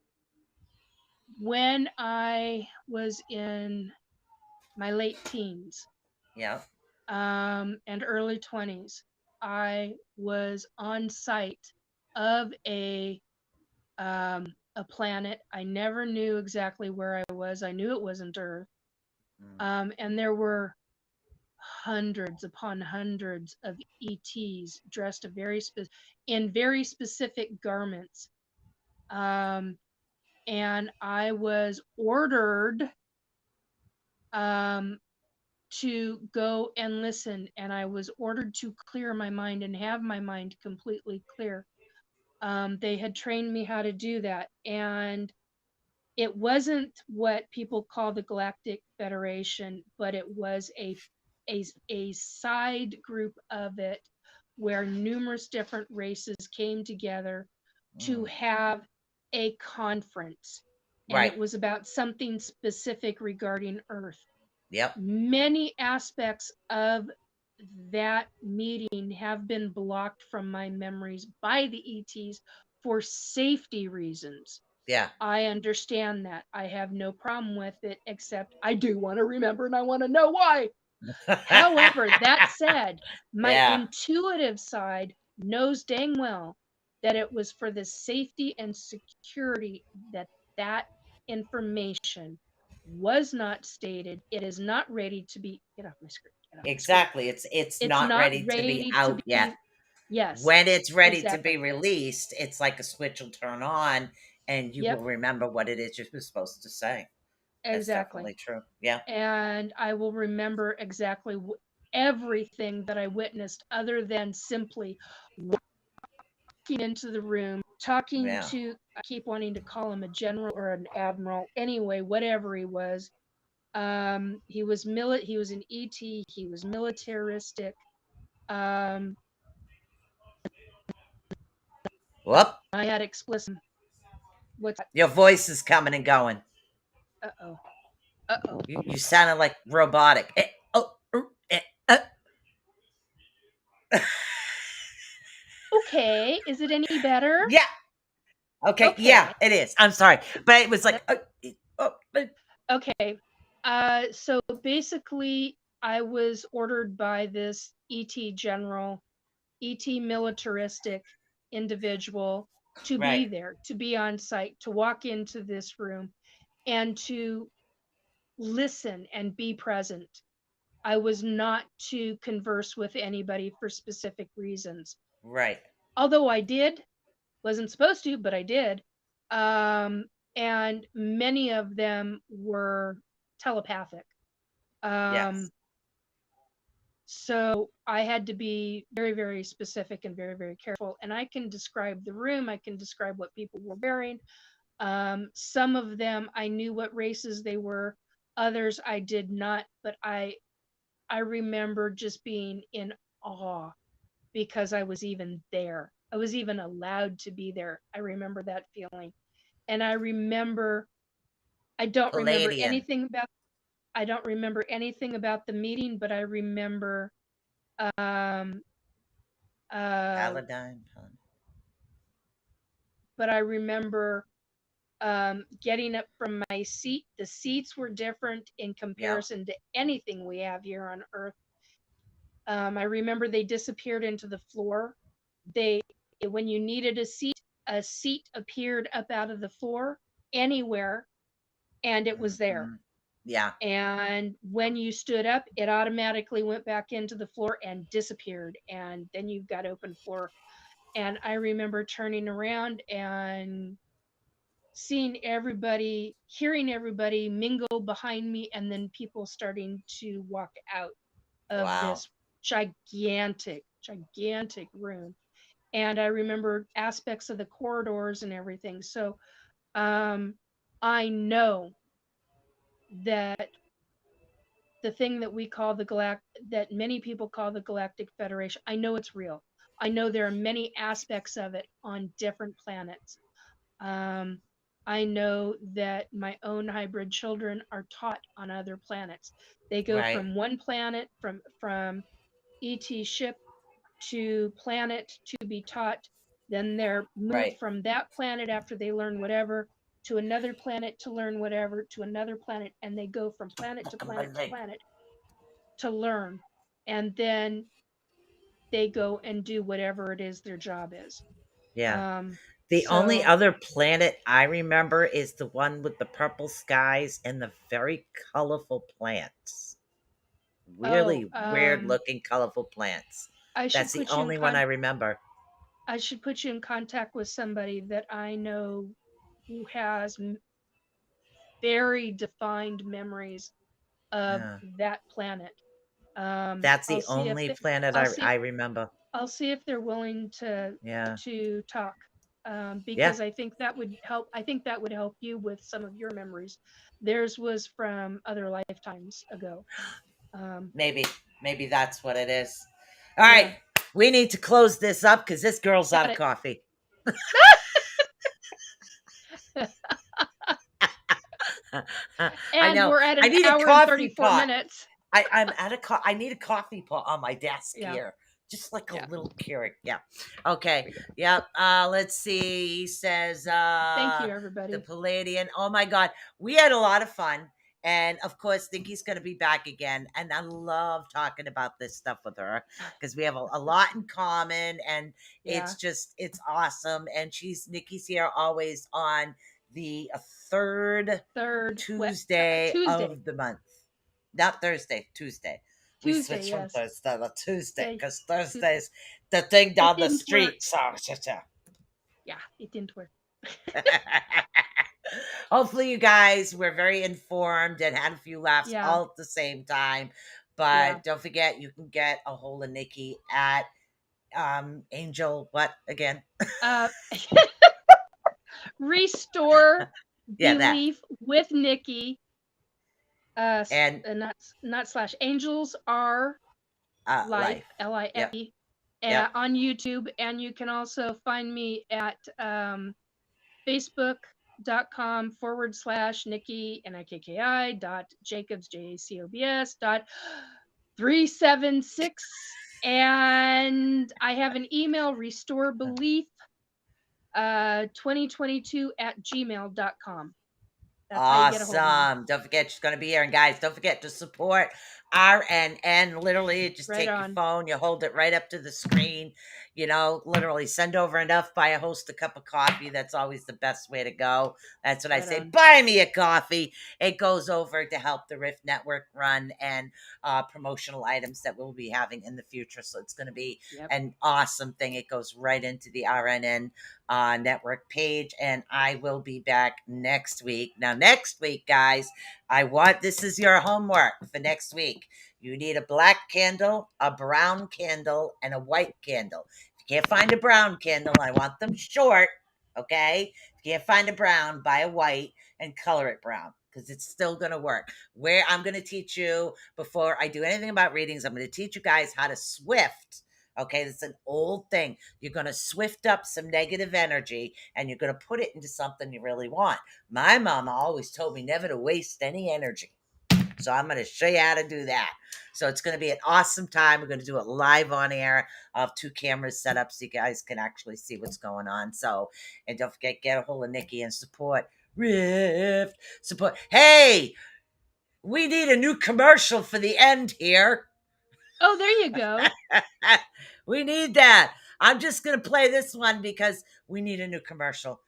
when I was in my late teens, Yeah. and early 20s, I was on site of a planet. I never knew exactly where I was. I knew it wasn't Earth. And there were hundreds upon hundreds of ETs dressed in very specific garments. And I was ordered to go and listen, and I was ordered to clear my mind and have my mind completely clear. They had trained me how to do that, and it wasn't what people call the Galactic Federation, but it was a side group of it where numerous different races came together to have a conference. And Right. it was about something specific regarding Earth. Yep. Many aspects of that meeting have been blocked from my memories by the ETs for safety reasons. Yeah. I understand that. I have no problem with it, except I do want to remember and I want to know why. However, that said, my intuitive side knows dang well that it was for the safety and security that information was not stated. It is not ready to be. Get off my screen. Get off my screen. Exactly. It's not not ready to be ready to out yet. be. Yes. When it's ready to exactly. be released, it's like a switch will turn on and you Yep. will remember what it is you're supposed to say. That's Exactly. definitely true. Yeah. And I will remember exactly everything that I witnessed, other than simply walking into the room, talking Yeah. to, I keep wanting to call him a general or an admiral, anyway, whatever he was. He was he was an ET, he was militaristic. Whoop. I had explicit. What's that? Your voice is coming and going. Uh-oh. Uh-oh. You sounded like robotic. Okay, is it any better? Yeah. Okay. Okay. Yeah, it is. I'm sorry. But it was like, Okay. So basically, I was ordered by this ET general, ET militaristic individual to be right. there, to be on site, to walk into this room and to listen and be present. I was not to converse with anybody for specific reasons. Right. Although I did, wasn't supposed to, but I did. And many of them were telepathic. Yes. So I had to be very, very specific and very, very careful. And I can describe the room. I can describe what people were wearing. Some of them I knew what races they were. Others I did not. But I remember just being in awe because I was even there. I was even allowed to be there. I remember that feeling. And I remember, I don't remember Palladian. anything about the meeting, but I remember um Paladine. but I remember getting up from my seat. The seats were different in comparison to anything we have here on Earth. I remember they disappeared into the floor. When you needed a seat appeared up out of the floor anywhere, and it was there. Mm-hmm. Yeah. And when you stood up, it automatically went back into the floor and disappeared. And then you've got open floor. And I remember turning around and seeing everybody, hearing everybody mingle behind me, and then people starting to walk out of Wow. this gigantic, gigantic room. And I remember aspects of the corridors and everything. So I know that the thing that we call that many people call the Galactic Federation, I know it's real. I know there are many aspects of it on different planets. I know that my own hybrid children are taught on other planets. They go Right. from one planet, from ET ship to planet to be taught. Then they're moved Right. from that planet after they learn whatever to another planet to learn whatever to another planet, and they go from planet to planet to planet to learn, and then they go and do whatever it is their job is. Yeah. The only other planet I remember is the one with the purple skies and the very colorful plants. Really weird looking colorful plants. That's the only one I remember. I should put you in contact with somebody that I know who has very defined memories of Yeah. that planet. That's the only planet I remember. I'll see if they're willing Yeah. to talk, Yeah. because I think that would help. I think that would help you with some of your memories. Theirs was from other lifetimes ago. Maybe that's what it is. All right. We need to close this up because this girl's out of coffee. I know. We're at I an need a hour and coffee 34 pot. minutes. I'm at I need a coffee pot on my desk here. Just like a little Keurig. Yeah. Okay. Yep. Let's see. He says Thank you, everybody. the Palladian. Oh my God. We had a lot of fun. And of course, Nikki's going to be back again. And I love talking about this stuff with her because we have a lot in common. And it's awesome. And Nikki's here always on the third Tuesday Tuesday. of the month. Not Thursday, Tuesday. We Tuesday, switched from yes. Thursday to Tuesday Yeah, because Thursday's the thing down the didn't work. street. So, Yeah, it didn't work. hopefully you guys were very informed and had a few laughs Yeah. all at the same time. But Yeah. don't forget, you can get a hold of Nikki at Angel what again? Restore Yeah, that. belief with Nikki. And Not slash angels are life, life. Yep. LIFE, Yep. on YouTube. And you can also find me at facebook.com/Nikki NIKKI .Jacobs JACOBS .376. And I have an email, restorebelief 2022 @gmail.com. That's how you get a hold of me. Awesome. Don't forget she's going to be here. And guys, don't forget to support RNN. Literally, just Right take your on. phone, you hold it right up to the screen. Literally send over enough, buy a host a cup of coffee. That's always the best way to go. That's what I Right say. on. Buy me a coffee. It goes over to help the R.I.F.T Network run and promotional items that we'll be having in the future. So it's going to be Yep. an awesome thing. It goes right into the RNN network page, and I will be back next week. Now, next week, guys, this is your homework for next week. You need a black candle, a brown candle, and a white candle. If you can't find a brown candle, I want them short, okay? If you can't find a brown, buy a white and color it brown because it's still going to work. Where I'm going to teach you, before I do anything about readings, I'm going to teach you guys how to swift. Okay, it's an old thing. You're going to swift up some negative energy and you're going to put it into something you really want. My mama always told me never to waste any energy. So I'm going to show you how to do that. So it's going to be an awesome time. We're going to do it live on air. I'll have 2 cameras set up so you guys can actually see what's going on. So, and don't forget, get a hold of Nikki and support R.I.F.T. Support. Hey, we need a new commercial for the end here. Oh, there you go. We need that. I'm just going to play this one because we need a new commercial.